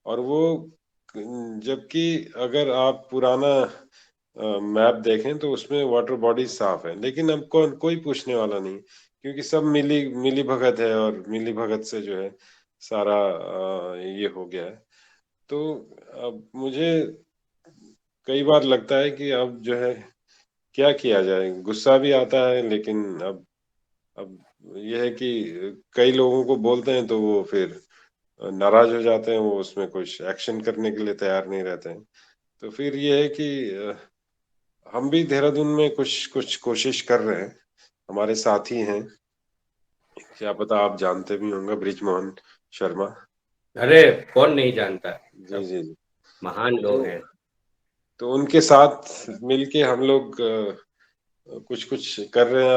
और वो जबकि अगर आप पुराना मैप देखें तो उसमें वाटर बॉडी साफ है, लेकिन अब कोई पूछने वाला नहीं, क्योंकि सब मिली मिली भगत है, और मिली भगत से जो है सारा ये हो गया है। तो अब मुझे कई बार लगता है कि अब जो है क्या किया जाए, गुस्सा भी आता है, लेकिन अब यह है कि कई लोगों को बोलते हैं तो वो फिर नाराज हो जाते हैं, वो उसमें कुछ एक्शन करने के लिए तैयार नहीं रहते हैं। तो फिर ये है कि हम भी देहरादून में कुछ कुछ कोशिश कर रहे हैं, हमारे साथी हैं, क्या पता आप जानते भी होंगे, ब्रिजमोहन शर्मा। अरे कौन नहीं जानता, जी सब जी जी। महान तो लोग हैं। तो उनके साथ मिलके हम लोग कुछ कुछ कर रहे हैं।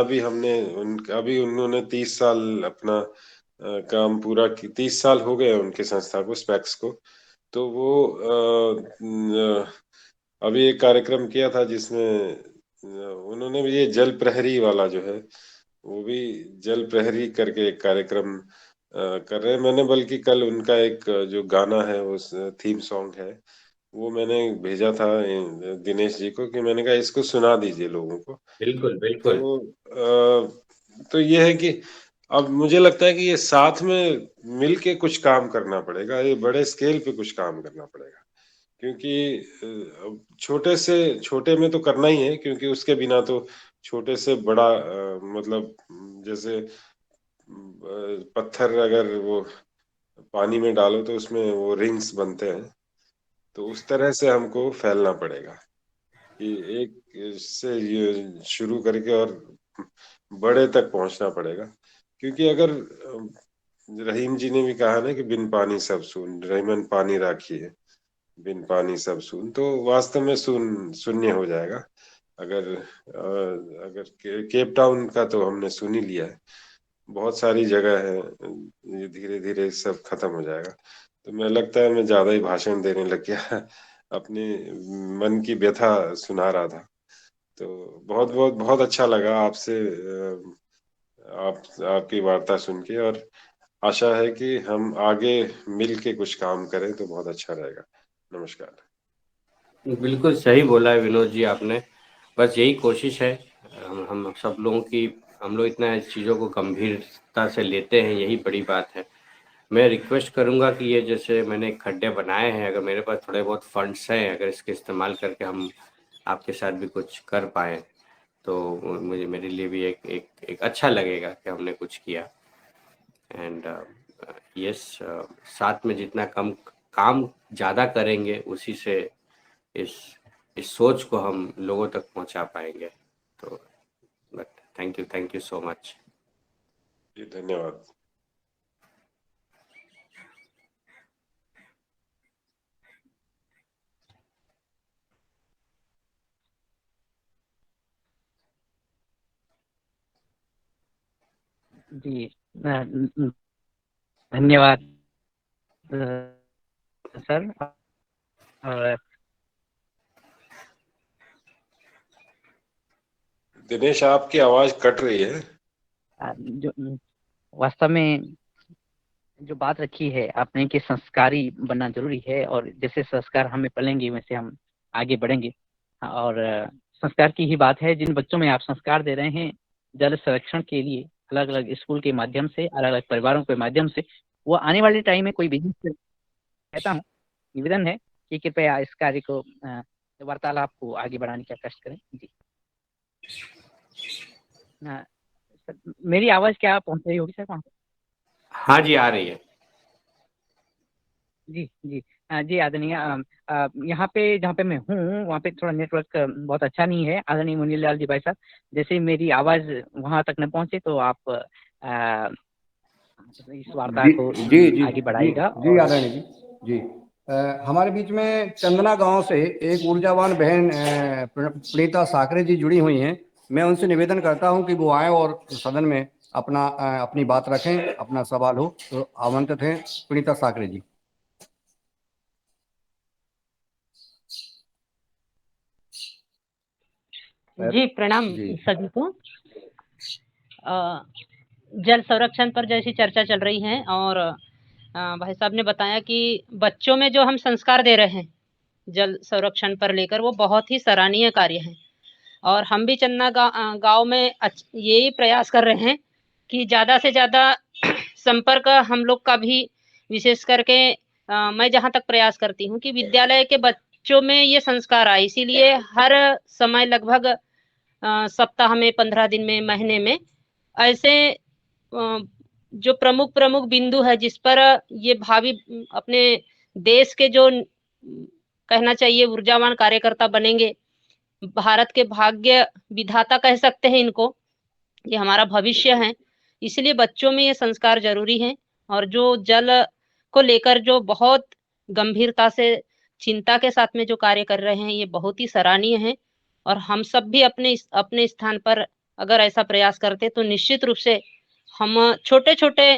अभी उन्होंने 30 साल अपना काम पूरा की, 30 साल हो गए उनके संस्था को, स्पेक्स को। तो वो अभी एक कार्यक्रम किया था जिसमें उन्होंने भी ये जल प्रहरी वाला जो है, वो भी जल प्रहरी करके एक कार्यक्रम कर रहे हैं। मैंने बल्कि कल उनका एक जो गाना है, उस थीम सॉन्ग है, वो मैंने भेजा था दिनेश जी को, कि मैंने कहा इसको सुना दीजिए लोगों को। बिल्कुल बिल्कुल। तो तो ये है कि अब मुझे लगता है कि ये साथ में मिलके कुछ काम करना पड़ेगा, ये बड़े स्केल पे कुछ काम करना पड़ेगा, क्योंकि अब छोटे में तो करना ही है, क्योंकि उसके बिना तो छोटे से बड़ा मतलब जैसे पत्थर अगर वो पानी में डालो तो उसमें वो रिंग्स बनते हैं, तो उस तरह से हमको फैलना पड़ेगा, कि एक से ये शुरू करके और बड़े तक पहुंचना पड़ेगा। क्योंकि अगर रहीम जी ने भी कहा ना कि बिन पानी सब सून, रहीमन पानी राखिए, बिन पानी सब सून, तो वास्तव में शून्य हो जाएगा। अगर केप टाउन का तो हमने सुन ही लिया है, बहुत सारी जगह है, ये धीरे धीरे सब खत्म हो जाएगा। तो मैं लगता है मैं ज्यादा ही भाषण देने लग गया, अपने मन की व्यथा सुना रहा था। तो बहुत बहुत बहुत अच्छा लगा आपसे आपकी वार्ता सुन के, और आशा है कि हम आगे मिल के कुछ काम करें तो बहुत अच्छा रहेगा। नमस्कार। बिल्कुल सही बोला है विनोद जी आपने। बस यही कोशिश है, हम सब लोगों की, हम लोग इतना इस चीज़ों को गंभीरता से लेते हैं, यही बड़ी बात है। मैं रिक्वेस्ट करूँगा कि ये जैसे मैंने खड्डे बनाए हैं, अगर मेरे पास थोड़े बहुत फंड्स हैं, अगर इसके इस्तेमाल करके हम आपके साथ भी कुछ कर पाएँ, तो मुझे मेरे लिए भी एक अच्छा लगेगा कि हमने कुछ किया। एंड यस, साथ में जितना कम काम ज़्यादा करेंगे, उसी से इस इस सोच को हम लोगों तक पहुंचा पाएंगे। तो but thank you so much. जी धन्यवाद। जी, धन्यवाद सर। और दिनेश, आपकी आवाज कट रही है। जो वास्तव में जो बात रखी है आपने कि संस्कारी बनना जरूरी है, और जैसे संस्कार हमें पलेंगे वैसे हम आगे बढ़ेंगे। और संस्कार की ही बात है, जिन बच्चों में आप संस्कार दे रहे हैं जल संरक्षण के लिए, अलग अलग स्कूल के माध्यम से, अलग अलग परिवारों के माध्यम से, वो आने वाले टाइम में कोई बिजनेस, कहता हूँ, निवेदन है कि कृपया इस कार्य को, वार्तालाप को आगे बढ़ाने का कष्ट करें। जी। मेरी आवाज क्या पहुंच रही होगी सर वहाँ पे? हाँ जी, आ रही है। जी जी। जी आदरणीय, यहाँ पे जहाँ पे मैं हूँ वहाँ पे थोड़ा नेटवर्क बहुत अच्छा नहीं है आदरणीय मुनीलाल जी भाई साहब। जैसे मेरी आवाज़ वहाँ तक न पहुँचे तो आप इस वार्ता जी को जी जी आगे जी बढ़ाइएगा। जी और आदरणीय जी। जी हमारे बीच में चंदना गांव से एक ऊर्जावान बहन प्रीता साकरे जी जुड़ी हुई हैं। मैं उनसे निवेदन करता हूं कि वो आए और सदन में अपनी बात रखें, अपना सवाल हो तो आमंत्रित हैं प्रीता साकरे जी। जी प्रणाम जी सभी को। जल संरक्षण पर जैसी चर्चा चल रही है, और भाई साहब ने बताया कि बच्चों में जो हम संस्कार दे रहे हैं जल संरक्षण पर लेकर, वो बहुत ही सराहनीय कार्य है। और हम भी चन्ना गांव में यही प्रयास कर रहे हैं कि ज़्यादा से ज़्यादा संपर्क हम लोग का भी, विशेष करके मैं जहाँ तक प्रयास करती हूँ कि विद्यालय के बच्चों में ये संस्कार आए। इसीलिए हर समय लगभग सप्ताह में, 15 दिन में, महीने में ऐसे जो प्रमुख प्रमुख बिंदु है जिस पर ये भावी अपने देश के जो कहना चाहिए ऊर्जावान कार्यकर्ता बनेंगे, भारत के भाग्य विधाता कह सकते हैं इनको, ये हमारा भविष्य है। इसलिए बच्चों में ये संस्कार जरूरी है। और जो जल को लेकर जो बहुत गंभीरता से, चिंता के साथ में जो कार्य कर रहे हैं, ये बहुत ही सराहनीय है। और हम सब भी अपने स्थान पर अगर ऐसा प्रयास करते तो निश्चित रूप से हम छोटे छोटे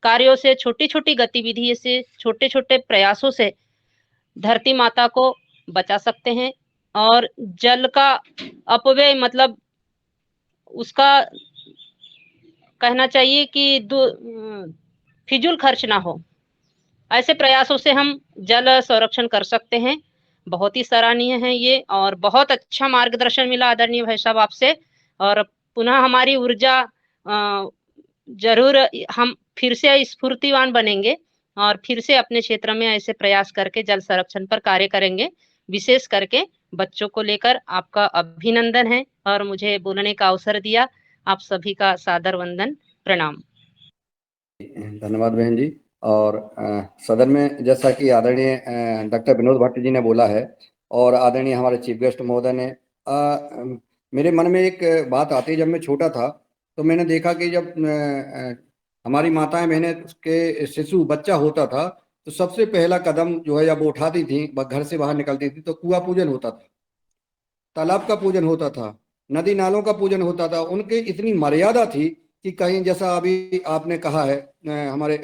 कार्यों से, छोटी छोटी गतिविधि से, छोटे छोटे प्रयासों से धरती माता को बचा सकते हैं। और जल का अपव्यय, मतलब उसका कहना चाहिए कि फिजूल खर्च ना हो, ऐसे प्रयासों से हम जल संरक्षण कर सकते हैं। बहुत ही सराहनीय है ये, और बहुत अच्छा मार्गदर्शन मिला आदरणीय भाई साहब आपसे। और पुनः हमारी ऊर्जा जरूर, हम फिर से स्फूर्तिवान बनेंगे और फिर से अपने क्षेत्र में ऐसे प्रयास करके जल संरक्षण पर कार्य करेंगे। विशेष करके बच्चों को लेकर आपका अभिनंदन है और मुझे बोलने का अवसर दिया। आप सभी का सादर वंदन, प्रणाम। धन्यवाद बहन जी। और सदन में जैसा कि आदरणीय डॉक्टर विनोद भट्ट जी ने बोला है और आदरणीय हमारे चीफ गेस्ट महोदय ने, मेरे मन में एक बात आती है। जब मैं छोटा था तो मैंने देखा कि जब हमारी माताएं बहनें के शिशु बच्चा होता था तो सबसे पहला कदम जो है जब वो उठाती थी, घर से बाहर निकलती थी, तो कुआं पूजन होता था, तालाब का पूजन होता था, नदी नालों का पूजन होता था। उनके इतनी मर्यादा थी कि कहीं, जैसा अभी आपने कहा है, हमारे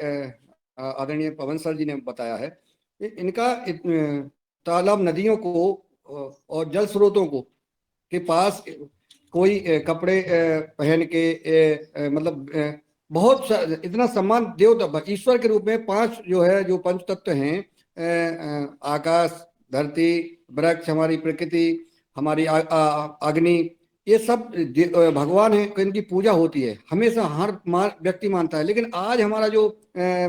आदरणीय पवन सर जी ने बताया है, इनका तालाब, नदियों को और जल स्रोतों को के पास कोई कपड़े पहन के मतलब बहुत इतना सम्मान, देवता ईश्वर के रूप में 5 जो है, जो पंच तत्व हैं, आकाश, धरती, वृक्ष, हमारी प्रकृति, हमारी अग्नि, ये सब भगवान है, इनकी पूजा होती है हमेशा, हर व्यक्ति मानता है। लेकिन आज हमारा जो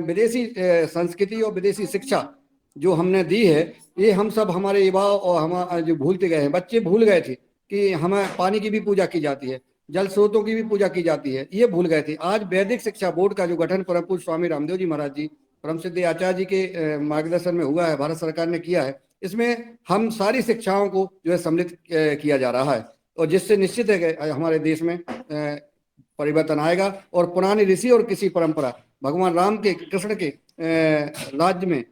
विदेशी संस्कृति और विदेशी शिक्षा जो हमने दी है, ये हम सब, हमारे युवा और हम जो भूलते गए हैं, बच्चे भूल गए थे कि हमें पानी की भी पूजा की जाती है, जल स्रोतों की भी पूजा की जाती है, ये भूल गए थे। आज वैदिक शिक्षा बोर्ड का जो गठन परम पूज्य स्वामी रामदेव जी महाराज जी, परम सिद्ध आचार्य जी के मार्गदर्शन में हुआ है, भारत सरकार ने किया है, इसमें हम सारी शिक्षाओं को जो है सम्मिलित किया जा रहा है, और जिससे निश्चित है कि हमारे देश में परिवर्तन आएगा। और पुरानी ऋषि और किसी परंपरा, भगवान राम के, कृष्ण के राज्य में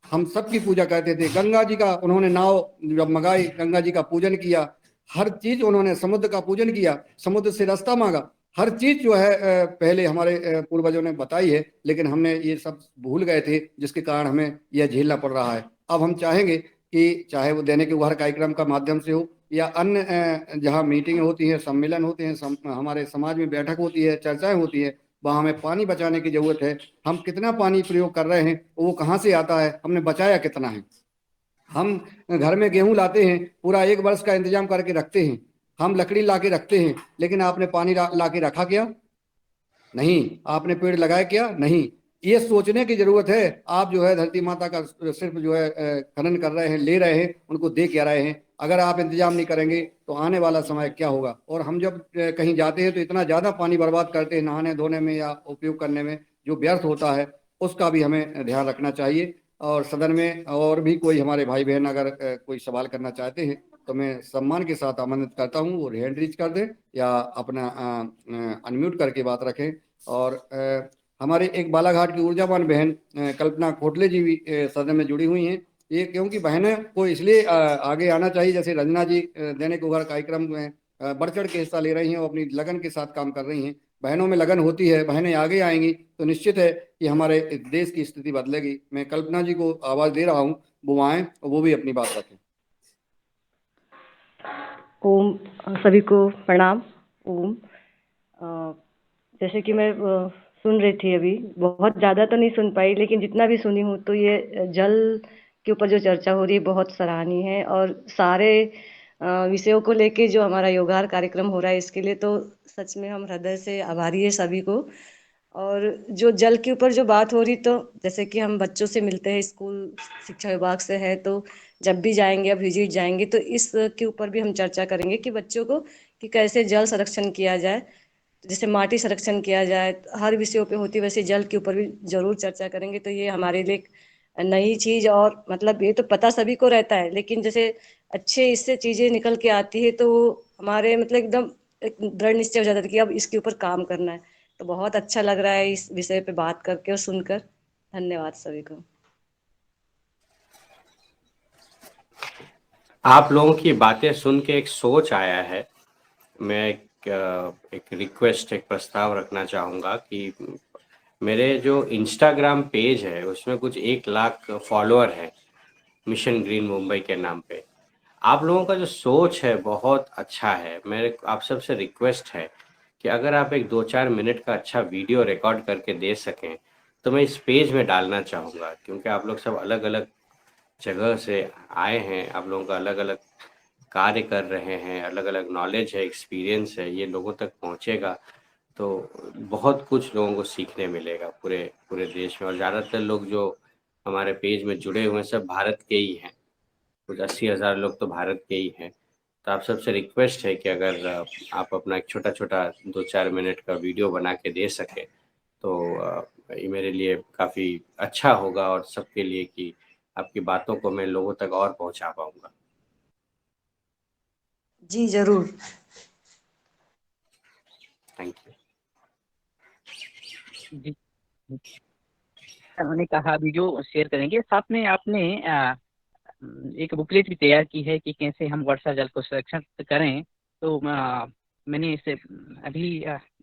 हम सबकी पूजा करते थे। गंगा जी का उन्होंने नाव जब मंगाई, गंगा जी का पूजन किया, हर चीज उन्होंने, समुद्र का पूजन किया, समुद्र से रास्ता मांगा, हर चीज जो है पहले हमारे पूर्वजों ने बताई है, लेकिन हमने ये सब भूल गए थे, जिसके कारण हमें यह झेलना पड़ रहा है। अब हम चाहेंगे कि चाहे वो दैनिक उपहार कार्यक्रम का माध्यम से हो या अन्य जहाँ मीटिंग होती है, सम्मेलन होते हैं, हमारे समाज में बैठक होती है, चर्चाएं होती है, वहाँ हमें पानी बचाने की जरूरत है। हम कितना पानी प्रयोग कर रहे हैं, वो कहाँ से आता है, हमने बचाया कितना है। हम घर में गेहूं लाते हैं, पूरा 1 वर्ष का इंतजाम करके रखते हैं, हम लकड़ी ला के रखते हैं, लेकिन आपने पानी ला के रखा क्या? नहीं। आपने पेड़ लगाए क्या? नहीं। ये सोचने की जरूरत है। आप जो है धरती माता का सिर्फ जो है खनन कर रहे हैं, ले रहे हैं, उनको दे क्या रहे हैं। अगर आप इंतजाम नहीं करेंगे तो आने वाला समय क्या होगा। और हम जब कहीं जाते हैं तो इतना ज्यादा पानी बर्बाद करते हैं नहाने धोने में या उपयोग करने में, जो व्यर्थ होता है, उसका भी हमें ध्यान रखना चाहिए। और सदन में और भी कोई हमारे भाई बहन अगर कोई सवाल करना चाहते हैं तो मैं सम्मान के साथ आमंत्रित करता हूँ, वो हैंड रीच कर दें या अपना अनम्यूट करके बात रखें। और हमारे एक बालाघाट की ऊर्जावान बहन कल्पना खोटले जी भी सदन में जुड़ी हुई हैं। ये क्योंकि बहनें को इसलिए आगे आना चाहिए, जैसे रंजना जी दैनिक उघाड़ कार्यक्रम में बढ़ चढ़ के हिस्सा ले रही हैं और अपनी लगन के साथ काम कर रही हैं। बहनों में लगन होती है, बहनें आगे आएंगी तो निश्चित है कि हमारे देश की स्थिति बदलेगी। मैं कल्पना जी को आवाज दे रहा हूँ, वो आए और वो भी अपनी बात रखें। ओम, सभी को प्रणाम। ओम। जैसे कि मैं सुन रही थी अभी, बहुत ज़्यादा तो नहीं सुन पाई, लेकिन जितना भी सुनी हूँ तो ये जल के ऊपर जो चर्चा हो रही है बहुत सराहनीय है। और सारे विषयों को लेके जो हमारा योगार कार्यक्रम हो रहा है, इसके लिए तो सच में हम हृदय से आभारी है सभी को। और जो जल के ऊपर जो बात हो रही, तो जैसे कि हम बच्चों से मिलते हैं, स्कूल शिक्षा विभाग से है, तो जब भी जाएंगे या विजिट जाएंगे तो इस के ऊपर भी हम चर्चा करेंगे कि बच्चों को कि कैसे जल संरक्षण किया जाए, जैसे माटी संरक्षण किया जाए। हर विषयों पे होती है, वैसे जल के ऊपर भी जरूर चर्चा करेंगे। तो ये हमारे लिए एक नई चीज, और मतलब ये तो पता सभी को रहता है, लेकिन जैसे अच्छे इससे चीजें निकल के आती है तो हमारे मतलब एकदम एक दृढ़ निश्चय हो जाता है कि अब इसके ऊपर काम करना है। तो बहुत अच्छा लग रहा है इस विषय पे बात करके और सुनकर। धन्यवाद सभी को। आप लोगों की बातें सुन के एक सोच आया है। मैं एक रिक्वेस्ट, एक प्रस्ताव रखना चाहूँगा कि मेरे जो इंस्टाग्राम पेज है उसमें कुछ 1 लाख फॉलोअर है, मिशन ग्रीन मुंबई के नाम पे। आप लोगों का जो सोच है बहुत अच्छा है। मेरे आप सबसे रिक्वेस्ट है कि अगर आप एक 2-4 मिनट का अच्छा वीडियो रिकॉर्ड करके दे सकें तो मैं इस पेज में डालना चाहूँगा, क्योंकि आप लोग सब अलग-अलग जगह से आए हैं, आप लोगों का अलग-अलग कार्य कर रहे हैं, अलग-अलग नॉलेज है, एक्सपीरियंस है, ये लोगों तक पहुँचेगा तो बहुत कुछ लोगों को सीखने मिलेगा पूरे पूरे देश में। और ज़्यादातर लोग जो हमारे पेज में जुड़े हुए हैं सब भारत के ही हैं, कुछ 80,000 लोग तो भारत के ही हैं। तो आप सबसे रिक्वेस्ट है कि अगर आप अपना एक छोटा-छोटा 2-4 मिनट का वीडियो बना के दे सकें तो ये मेरे लिए काफ़ी अच्छा होगा और सबके लिए कि आपकी बातों को मैं लोगों तक और पहुँचा पाऊँगा। जी जरूर। Thank you. जी, उन्होंने कहा वीडियो शेयर करेंगे। साथ में आपने एक बुकलेट भी तैयार की है कि कैसे हम वर्षा जल को संरक्षित करें। तो मैंने इसे अभी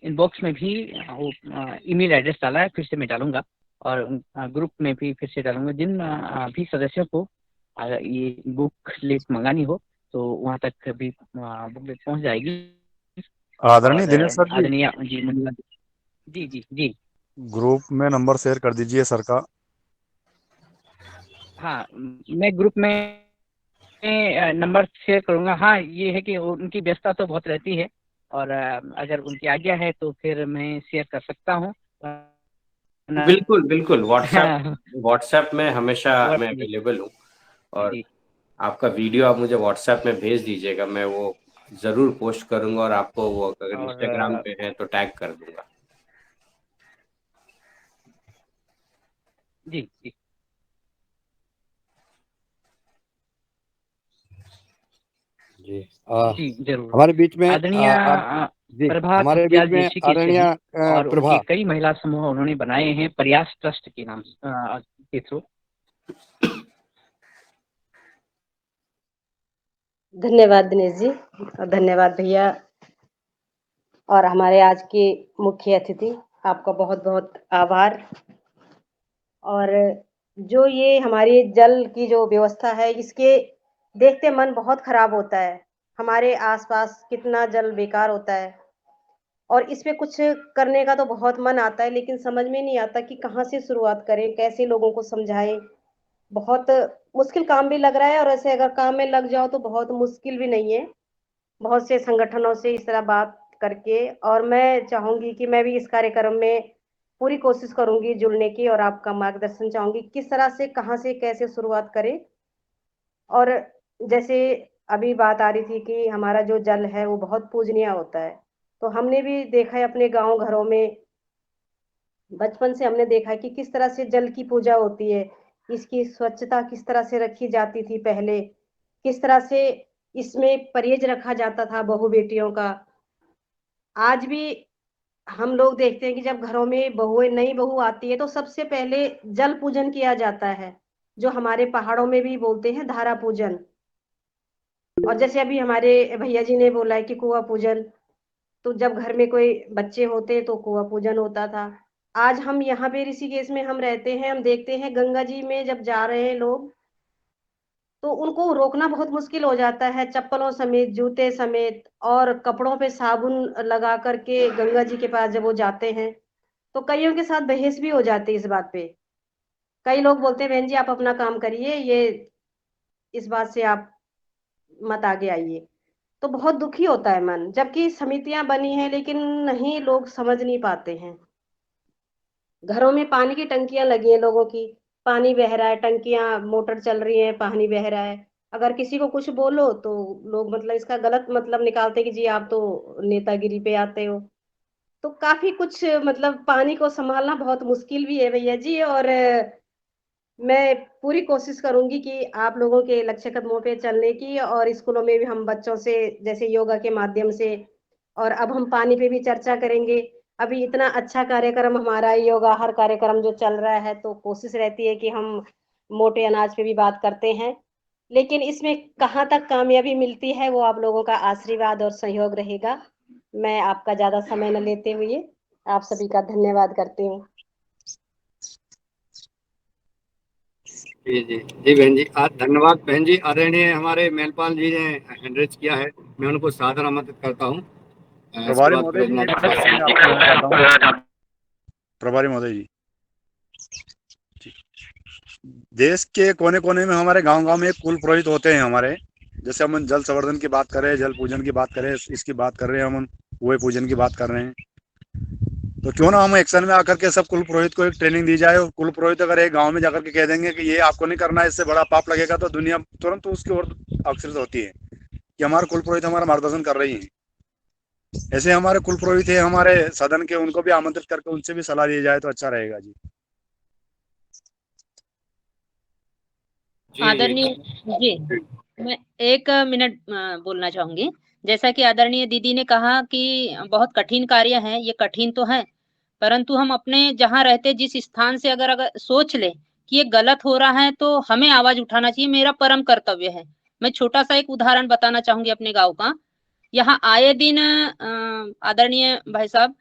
इनबॉक्स में भी वो ईमेल एड्रेस डाला है, फिर से मैं डालूंगा और ग्रुप में भी फिर से डालूंगा। जिन भी सदस्यों को ये बुकलेट मंगानी हो तो वहाँ तक भी बुकलेट पहुँच जाएगी। आदरणीय और दिनेश सर जी, आदरणीय जी मंजुला जी जी जी ग्रुप में नंबर शेयर कर दीजिए सर का। हाँ, मैं ग्रुप में नंबर शेयर करूंगा। हाँ, ये है कि उनकी व्यस्तता तो बहुत रहती है और अगर उनकी आज्ञा है तो फिर मैं शेयर कर सकता हूँ। बिल्कुल, बिल्कुल। व्हाट्सएप में हमेशा मैं जी अवेलेबल हूँ और जी आपका वीडियो आप मुझे व्हाट्सएप में भेज दीजिएगा, मैं वो ज़रूर पोस्ट करूँगा और आपको वो अगर और इंस्टाग्राम पे है तो टैग कर दूँगा। जी जी जी जी जरूर। हमारे बीच में आदरणीय जी प्रभा हमारे बीच दयाल में जोशी की आदरणीय हैं और प्रभा। उनके कई महिला समूह उन्होंने बनाए हैं प्रयास ट्रस्ट के नाम के थ्रू। धन्यवाद दिनेश जी, और धन्यवाद भैया, और हमारे आज के मुख्य अतिथि, आपका बहुत बहुत आभार। और जो ये हमारी जल की जो व्यवस्था है, इसके देखते मन बहुत खराब होता है। हमारे आसपास कितना जल बेकार होता है, और इस पे कुछ करने का तो बहुत मन आता है, लेकिन समझ में नहीं आता कि कहाँ से शुरुआत करें, कैसे लोगों को समझाएँ। बहुत मुश्किल काम भी लग रहा है और ऐसे अगर काम में लग जाओ तो बहुत मुश्किल भी नहीं है। बहुत से संगठनों से इस तरह बात करके और मैं चाहूँगी कि मैं भी इस कार्यक्रम में पूरी कोशिश करूँगी जुड़ने की और आपका मार्गदर्शन चाहूँगी, किस तरह से, कहाँ से, कैसे शुरुआत करें। और जैसे अभी बात आ रही थी कि हमारा जो जल है वो बहुत पूजनीय होता है, तो हमने भी देखा है अपने गाँव घरों में, बचपन से हमने देखा है कि किस तरह से जल की पूजा होती है, इसकी स्वच्छता किस तरह से रखी जाती थी पहले, किस तरह से इसमें परहेज रखा जाता था बहू-बेटियों का। आज भी हम लोग देखते हैं कि जब घरों में नई बहू आती है तो सबसे पहले जल पूजन किया जाता है, जो हमारे पहाड़ों में भी बोलते हैं धारा पूजन। और जैसे अभी हमारे भैया जी ने बोला है कि कुआँ पूजन, तो जब घर में कोई बच्चे होते तो कुआँ पूजन होता था। आज हम यहाँ पे ऋषिकेश में हम रहते हैं, हम देखते हैं गंगा जी में जब जा रहे हैं लोग, तो उनको रोकना बहुत मुश्किल हो जाता है, चप्पलों समेत, जूते समेत और कपड़ों पे साबुन लगा कर के गंगा जी के पास जब वो जाते हैं, तो कइयों के साथ बहस भी हो जाती है इस बात पे। कई लोग बोलते हैं, "बहन जी आप अपना काम करिए, ये इस बात से आप मत आगे आइए।" तो बहुत दुखी होता है मन, जबकि समितियाँ बनी हैं लेकिन नहीं, लोग समझ नहीं पाते हैं। घरों में पानी की टंकियाँ लगी हैं लोगों की, पानी बह रहा है, टंकियाँ मोटर चल रही है, पानी बह रहा है। अगर किसी को कुछ बोलो तो लोग मतलब इसका गलत मतलब निकालते हैं कि जी आप तो नेतागिरी पे आते हो। तो काफ़ी कुछ मतलब पानी को सँभालना बहुत मुश्किल भी है भैया जी, और मैं पूरी कोशिश करूँगी कि आप लोगों के लक्ष्य कदमों पे चलने की, और स्कूलों में भी हम बच्चों से जैसे योगा के माध्यम से, और अब हम पानी पे भी चर्चा करेंगे। अभी इतना अच्छा कार्यक्रम हमारा योगा हर कार्यक्रम जो चल रहा है, तो कोशिश रहती है कि हम मोटे अनाज पे भी बात करते हैं। लेकिन इसमें कहाँ तक कामयाबी मिलती है वो आप लोगों का आशीर्वाद और सहयोग रहेगा। मैं आपका ज़्यादा समय न लेते हुए आप सभी का धन्यवाद करती हूँ। जी जी जी बहन जी, धन्यवाद बहन जी। आदरणीय हमारे मेलपाल जी ने हैंड रेज किया है, मैं उनको सादर आमंत्रित करता हूँ। इसके प्रभारी बाद महोदय जी, एक फिरोजनाथ प्रश्न मैं आपको करना चाहता हूँ। प्रभारी महोदय जी, देश के कोने कोने में, हमारे गांव गांव में एक कुल पुरोहित होते हैं हमारे। जैसे हम जल संवर्धन की बात करें, जल पूजन की बात करें, इसकी बात कर रहे हैं, हम कुएं पूजन की बात कर रहे हैं, तो क्यों ना हम एक्शन में आकर के सब कुल पुरोहित को एक ट्रेनिंग दी जाए। और कुल पुरोहित अगर एक गांव में जाकर के कह देंगे कि ये आपको नहीं करना है, इससे बड़ा पाप लगेगा, तो दुनिया तुरंत उसकी ओर अग्रसर होती है कि हमारे कुल पुरोहित हमारा मार्गदर्शन कर रही है। ऐसे हमारे कुल पुरोहित है हमारे सदन के, उनको भी आमंत्रित करके उनसे भी सलाह दी जाए तो अच्छा रहेगा जी। आदरणीय जी, मैं 1 मिनट बोलना चाहूँगी। जैसा कि आदरणीय दीदी ने कहा कि बहुत कठिन कार्य है, ये कठिन तो है, परंतु हम अपने जहाँ रहते जिस स्थान से अगर सोच लें कि ये गलत हो रहा है तो हमें आवाज़ उठाना चाहिए, मेरा परम कर्तव्य है। मैं छोटा-सा एक उदाहरण बताना चाहूँगी अपने गाँव का। यहाँ आए दिन आदरणीय भाई साहब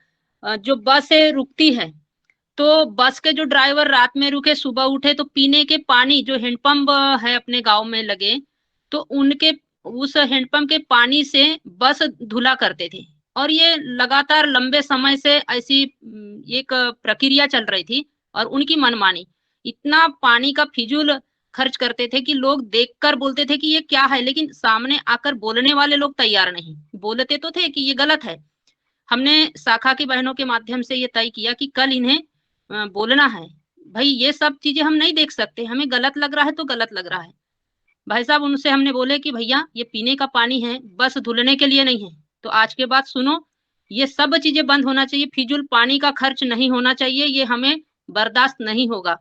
जो बसें रुकती हैं, तो बस के जो ड्राइवर रात में रुके, सुबह उठे तो पीने के पानी जो हैंडपंप है अपने गाँव में लगे, तो उनके उस हैंडपंप के पानी से बस धुला करते थे। और ये लगातार लंबे समय से ऐसी एक प्रक्रिया चल रही थी और उनकी मनमानी। इतना पानी का फिजूल खर्च करते थे कि लोग देखकर बोलते थे कि ये क्या है? लेकिन सामने आकर बोलने वाले लोग तैयार नहीं। बोलते तो थे कि ये गलत है। हमने शाखा की बहनों के माध्यम से ये तय किया कि कल इन्हें बोलना है। भई ये सब चीज़ें हम नहीं देख सकते, हमें गलत लग रहा है तो गलत लग रहा है। भाई साहब उनसे हमने बोले कि भैया ये पीने का पानी है, बस धुलने के लिए नहीं है। तो आज के बाद सुनो, ये सब चीज़ें बंद होना चाहिए, फिजूल पानी का खर्च नहीं होना चाहिए, ये हमें बर्दाश्त नहीं होगा।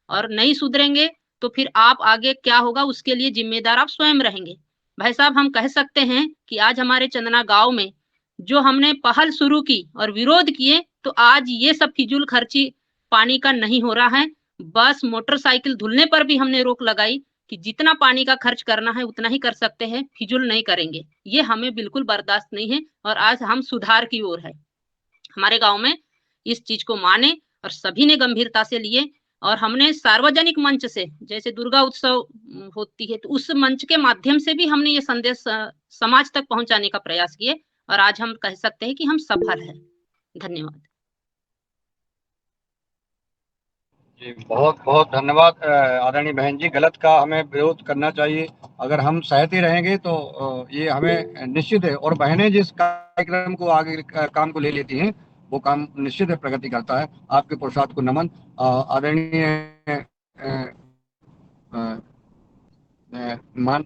और नहीं सुधरेंगे तो फिर आप आगे क्या होगा उसके लिए ज़िम्मेदार आप स्वयं रहेंगे। भाई साहब हम कह सकते हैं कि आज हमारे चंदना गाँव में जो हमने पहल शुरू की और विरोध किए, तो आज ये सब फिजूल खर्ची पानी का नहीं हो रहा है। बस मोटरसाइकिल धुलने पर भी हमने रोक लगाई कि जितना पानी का खर्च करना है उतना ही कर सकते हैं, फिजूल नहीं करेंगे। ये हमें बिल्कुल बर्दाश्त नहीं है और आज हम सुधार की ओर है। हमारे गाँव में इस चीज़ को माने और सभी ने गंभीरता से लिए और हमने सार्वजनिक मंच से जैसे दुर्गा उत्सव होती है, तो उस मंच के माध्यम से भी हमने ये संदेश समाज तक पहुँचाने का प्रयास किए और आज हम कह सकते हैं कि हम सफल हैं। धन्यवाद। जी बहुत बहुत धन्यवाद आदरणीय बहन जी। गलत का हमें विरोध करना चाहिए। अगर हम सहते रहेंगे तो ये हमें निश्चित है, और बहनें जिस कार्यक्रम को आगे काम को ले लेती हैं वो काम निश्चित है प्रगति करता है। आपके पुरुषार्थ को नमन। आदरणीय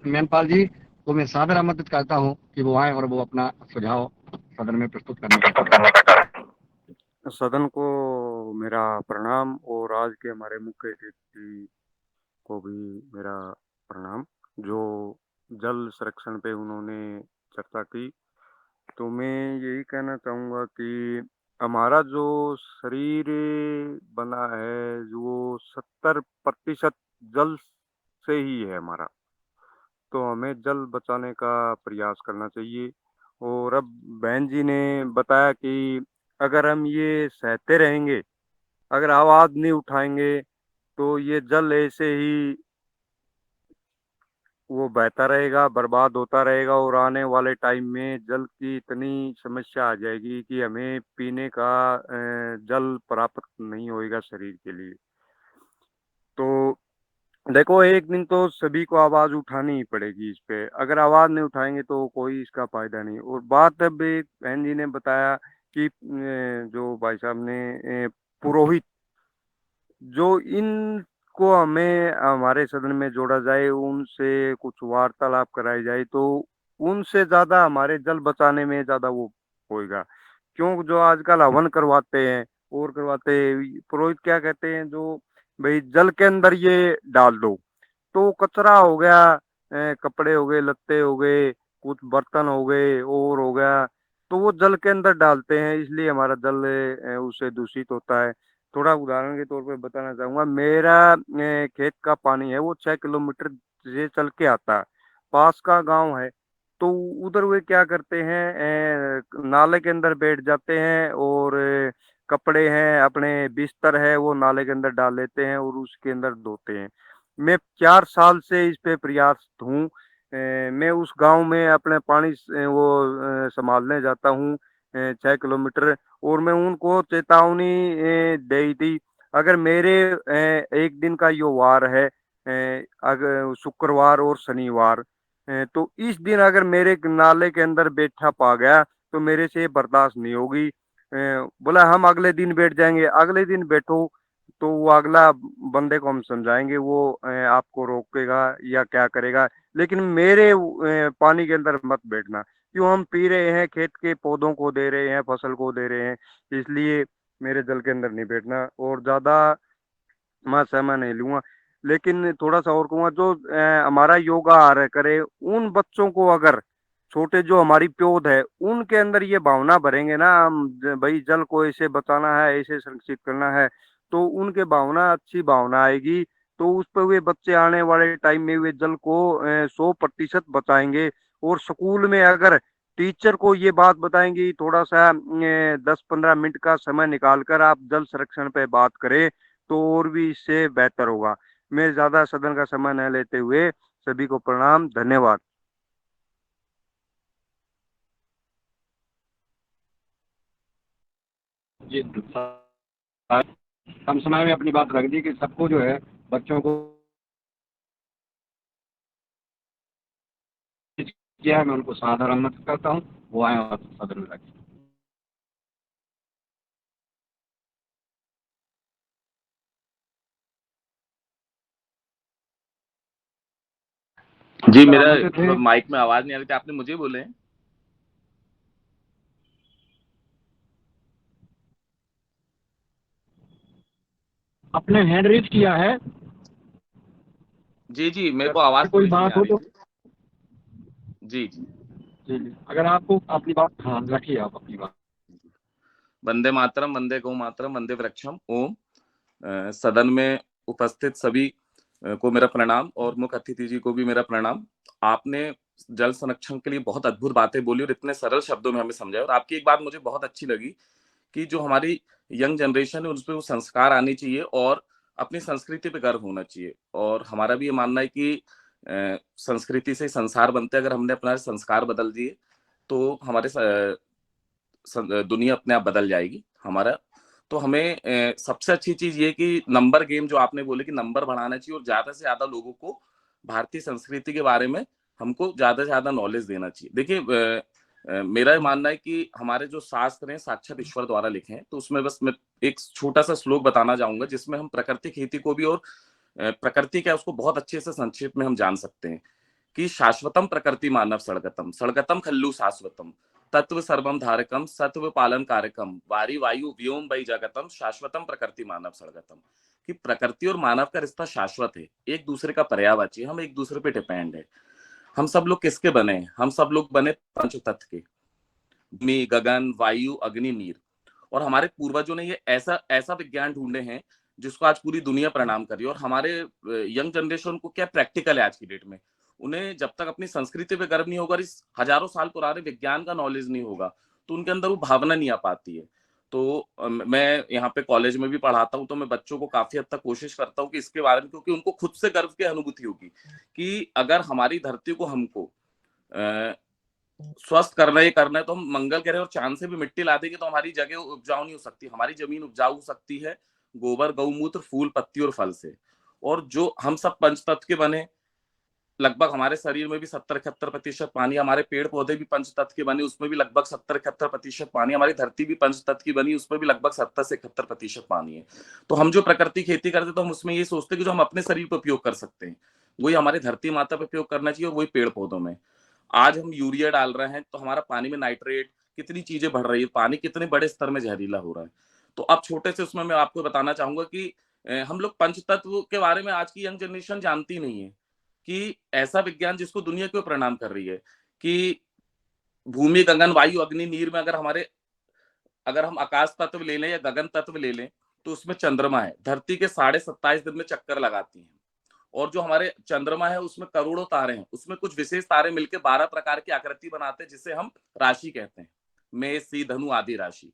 मेनपाल जी को मैं सादर आमंत्रित करता हूँ कि वो आए और वो अपना सुझाव सदन में प्रस्तुत करने का करें। सदन को मेरा प्रणाम और आज के हमारे मुख्य अतिथि को भी मेरा प्रणाम, जो जल संरक्षण पे उन्होंने चर्चा की। तो मैं यही कहना चाहूँगा कि हमारा जो शरीर बना है वो 70% जल से ही है हमारा, तो हमें जल बचाने का प्रयास करना चाहिए। और अब बहन जी ने बताया कि अगर हम ये सहते रहेंगे, अगर आवाज नहीं उठाएंगे, तो ये जल ऐसे ही वो बहता रहेगा, बर्बाद होता रहेगा, और आने वाले टाइम में जल की इतनी समस्या आ जाएगी कि हमें पीने का जल प्राप्त नहीं होएगा शरीर के लिए। तो देखो, एक दिन तो सभी को आवाज उठानी ही पड़ेगी इस पे। अगर आवाज नहीं उठाएंगे तो कोई इसका फायदा नहीं। और बात अब एक बहन जी ने बताया कि जो भाई साहब ने पुरोहित, जो इनको हमें हमारे सदन में जोड़ा जाए, उनसे कुछ वार्तालाप कराई जाए, तो उनसे ज्यादा हमारे जल बचाने में ज्यादा वो होएगा। क्यों, जो आजकल हवन करवाते हैं और करवाते हैं, पुरोहित क्या कहते हैं, जो भाई जल के अंदर ये डाल दो, तो कचरा हो गया, कपड़े हो गए, लत्ते हो गए, कुछ बर्तन हो गए और हो गया, तो वो जल के अंदर डालते हैं, इसलिए हमारा जल उससे दूषित होता है। थोड़ा उदाहरण के तौर पे बताना चाहूंगा, मेरा खेत का पानी है वो 6 किलोमीटर से चल के आता है, पास का गांव है। तो उधर वे क्या करते हैं, नाले के अंदर बैठ जाते हैं और कपड़े हैं, अपने बिस्तर है, वो नाले के अंदर डाल लेते हैं और उसके अंदर धोते हैं। मैं 4 साल से इस पे प्रयास हूँ। मैं उस गांव में अपने पानी वो संभालने जाता हूँ 6 किलोमीटर, और मैं उनको चेतावनी दी थी, अगर मेरे एक दिन का यो वार है, अगर शुक्रवार और शनिवार, तो इस दिन अगर मेरे नाले के अंदर बैठा पा गया तो मेरे से बर्दाश्त नहीं होगी। बोला हम अगले दिन बैठ जाएंगे, अगले दिन बैठो तो वो अगला बंदे को हम समझाएंगे, वो आपको रोकेगा या क्या करेगा, लेकिन मेरे पानी के अंदर मत बैठना। क्यों, हम पी रहे हैं, खेत के पौधों को दे रहे हैं, फसल को दे रहे हैं, इसलिए मेरे जल के अंदर नहीं बैठना। और ज्यादा मैं समय नहीं लूंगा, लेकिन थोड़ा सा और कहूंगा, जो हमारा योगा आहार करे, उन बच्चों को अगर छोटे जो हमारी प्योद है उनके अंदर ये भावना भरेंगे ना, हम भाई जल को ऐसे बचाना है, ऐसे संरक्षित करना है, तो उनके भावना अच्छी भावना आएगी, तो उस पर वे बच्चे आने वाले टाइम में वे जल को 100% बचाएंगे। और स्कूल में अगर टीचर को ये बात बताएंगे, थोड़ा सा 10-15 मिनट का समय निकालकर आप जल संरक्षण पे बात करें, तो और भी इससे बेहतर होगा। मैं ज्यादा सदन का समय न लेते हुए सभी को प्रणाम, धन्यवाद। जी कम समय में अपनी बात रख दी कि सबको जो है बच्चों को किया है, मैं उनको सादर आमंत्रित करता हूँ, वो आए और सदन में रखें। जी, मेरा माइक में आवाज नहीं आ रही थी, आपने मुझे बोले? आपने हैंड रेज किया है? जी जी, मेरे को आवाज कोई बात हो तो जी जी जी, अगर आपको अपनी बात, हाँ रखिए आप अपनी बात। वंदे मातरम, वंदे गौ मातरम, वंदे वृक्षम ओम। सदन में उपस्थित सभी को मेरा प्रणाम और मुख्य अतिथि जी को भी मेरा प्रणाम। आपने जल संरक्षण के लिए बहुत अद्भुत बातें बोली और इतने सरल शब्दों में हमें समझाया। और आपकी एक बात मुझे बहुत अच्छी लगी कि जो हमारी यंग जनरेशन है उस पर वो संस्कार आने चाहिए और अपनी संस्कृति पे गर्व होना चाहिए। और हमारा भी ये मानना है कि संस्कृति से संसार बनते हैं। अगर हमने अपना संस्कार बदल दिए तो हमारे दुनिया अपने आप बदल जाएगी हमारा। तो हमें सबसे अच्छी चीज ये कि नंबर गेम जो आपने बोले कि नंबर बढ़ाना चाहिए और ज्यादा से ज्यादा लोगों को भारतीय संस्कृति के बारे में हमको ज्यादा से ज्यादा नॉलेज देना चाहिए। देखिए मेरा ये मानना है कि हमारे जो शास्त्र हैं साक्षात ईश्वर द्वारा लिखे हैं, तो उसमें बस मैं एक छोटा सा श्लोक बताना चाहूंगा जिसमें हम प्रकृति खेती को भी और प्रकृति क्या उसको बहुत अच्छे से संक्षेप में हम जान सकते हैं कि शाश्वतम प्रकृति मानव सड़गतम सड़गतम खल्लू शाश्वतम तत्व सर्वम धारकम सत्व पालन कारकम वारी वायु व्योम वै जगतम शाश्वतम प्रकृति मानव सड़गतम। कि प्रकृति और मानव का रिश्ता शाश्वत है, एक दूसरे का पर्यायवाची, हम एक दूसरे पे डिपेंड है। हम सब लोग किसके बने हैं? हम सब लोग बने पंच तत्व के, भूमि गगन वायु अग्नि नीर। और हमारे पूर्वजों ने ये ऐसा ऐसा विज्ञान ढूंढे हैं जिसको आज पूरी दुनिया प्रणाम कर रही है। और हमारे यंग जनरेशन को क्या प्रैक्टिकल है आज की डेट में, उन्हें जब तक अपनी संस्कृति पे गर्व नहीं होगा, इस हजारों साल पुराने विज्ञान का नॉलेज नहीं होगा, तो उनके अंदर वो भावना नहीं आ पाती है। तो मैं यहाँ पे कॉलेज में भी पढ़ाता हूँ, तो मैं बच्चों को काफी हद तक कोशिश करता हूँ कि इसके बारे में, क्योंकि उनको खुद से गर्व की अनुभूति होगी कि अगर हमारी धरती को हमको स्वस्थ करना ही करना है, तो हम मंगल ग्रह और चांद से भी मिट्टी ला देंगे तो हमारी जगह उपजाऊ नहीं हो सकती। हमारी जमीन उपजाऊ हो सकती है गोबर गौमूत्र फूल पत्ती और फल से। और जो हम सब पंच तत्व के बने, लगभग हमारे शरीर में भी 70-71% पानी, हमारे पेड़ पौधे भी पंच तत्व के बने, उसमें भी लगभग 70-71% पानी, हमारी धरती भी पंच तत्व की बनी, उसमें भी लगभग 70 से 71% पानी है। तो हम जो प्रकृति खेती करते तो हम उसमें ये सोचते कि जो हम अपने शरीर पर उपयोग कर सकते हैं वही हमारी धरती माता पर उपयोग करना चाहिए और वही पेड़ पौधों में। आज हम यूरिया डाल रहे हैं तो हमारा पानी में नाइट्रेट कितनी चीजें बढ़ रही है, पानी कितने बड़े स्तर में जहरीला हो रहा है। तो अब छोटे से उसमें मैं आपको बताना चाहूंगा कि हम लोग पंच तत्व के बारे में आज की यंग जनरेशन जानती नहीं है कि ऐसा विज्ञान जिसको दुनिया क्यों प्रणाम कर रही है कि भूमि गगन वायु अग्नि नीर में अगर हम आकाश तत्व ले लें या गगन तत्व ले लें तो उसमें चंद्रमा है, धरती के 27.5 दिन में चक्कर लगाती है। और जो हमारे चंद्रमा है उसमें करोड़ों तारे हैं, उसमें कुछ विशेष तारे मिलकर 12 प्रकार की आकृति बनाते हैं जिसे हम राशि कहते हैं, मेष सी धनु आदि राशि।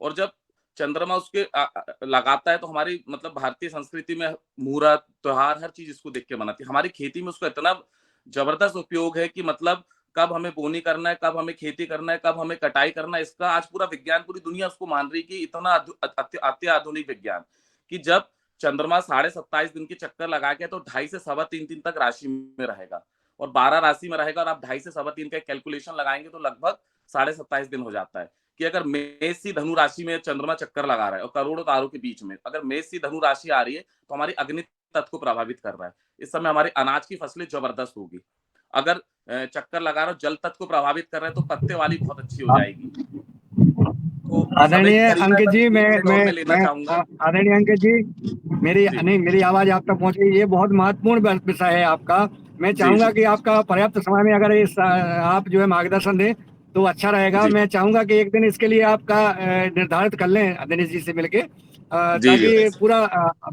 और जब चंद्रमा उसके लगाता है तो हमारी मतलब भारतीय संस्कृति में मुहूर्त त्योहार हर चीज इसको देख के बनाती है। हमारी खेती में उसका इतना जबरदस्त उपयोग है कि मतलब कब हमें बोनी करना है, कब हमें खेती करना है, कब हमें कटाई करना है, इसका आज पूरा विज्ञान पूरी दुनिया उसको मान रही है कि इतना अत्याधुनिक विज्ञान कि जब चंद्रमा 27.5 दिन के चक्कर लगा के तो 2.5 से 3.25 दिन तक राशि में रहेगा और 12 राशि में रहेगा और आप 2.5 से 3.25 का कैलकुलेशन लगाएंगे तो लगभग 27.5 दिन हो जाता है। कि अगर मेष सी धनु राशि में चंद्रमा चक्कर लगा रहा है और करोड़ों तारों के बीच में अगर मेष सी धनु राशि आ रही है तो हमारी अग्नि तत्व को प्रभावित कर रहा है। इस समय हमारे अनाज की फसलें जबरदस्त होगी। अगर चक्कर लगा रहा है जल तत्व को प्रभावित कर रहा है तो पत्ते वाली बहुत अच्छी हो जाएगी। तो आदरणीय अंकित जी, मैं आदरणीय अंकित जी, मेरी आवाज आप तक पहुंच गई। ये बहुत महत्वपूर्ण विषय है आपका। मैं चाहूंगा कि आपका पर्याप्त समय में अगर इस आप जो है मार्गदर्शन दें तो अच्छा रहेगा। मैं चाहूंगा कि एक दिन इसके लिए आपका निर्धारित कर लें दिनेश जी से मिलके ताकि पूरा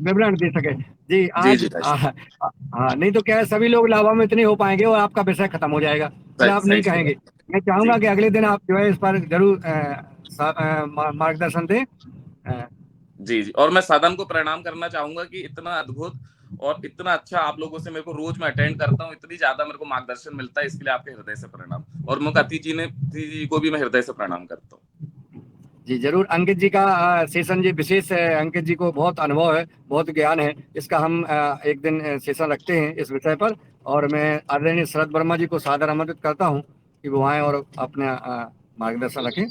विवरण दे सके। जी आज हाँ, नहीं तो क्या है सभी लोग लाभान्वित नहीं हो पाएंगे और आपका विषय खत्म हो जाएगा, फिर आप नहीं कहेंगे। मैं चाहूंगा कि अगले दिन आप जो है इस पर जरूर मार्गदर्शन दें। जी। और मैं सदन को प्रणाम करना चाहूंगा कि इतना अद्भुत और इतना अच्छा आप लोगों से मेरे को रोज मैं अटेंड करता हूँ, इतनी ज्यादा मेरे को मार्गदर्शन मिलता है, इसके लिए आपके हृदय से प्रणाम। और मुख्य अतिथि जी को भी मैं हृदय से प्रणाम करता हूँ। जी जरूर। अंकित जी का सेशन जी विशेष है, अंकित जी को बहुत अनुभव है, बहुत ज्ञान है, इसका हम एक दिन सेशन रखते हैं इस विषय पर। और मैं आदरणीय शरद वर्मा जी को सादर आमंत्रित करता हूँ कि वो आए और अपना मार्गदर्शन रखें।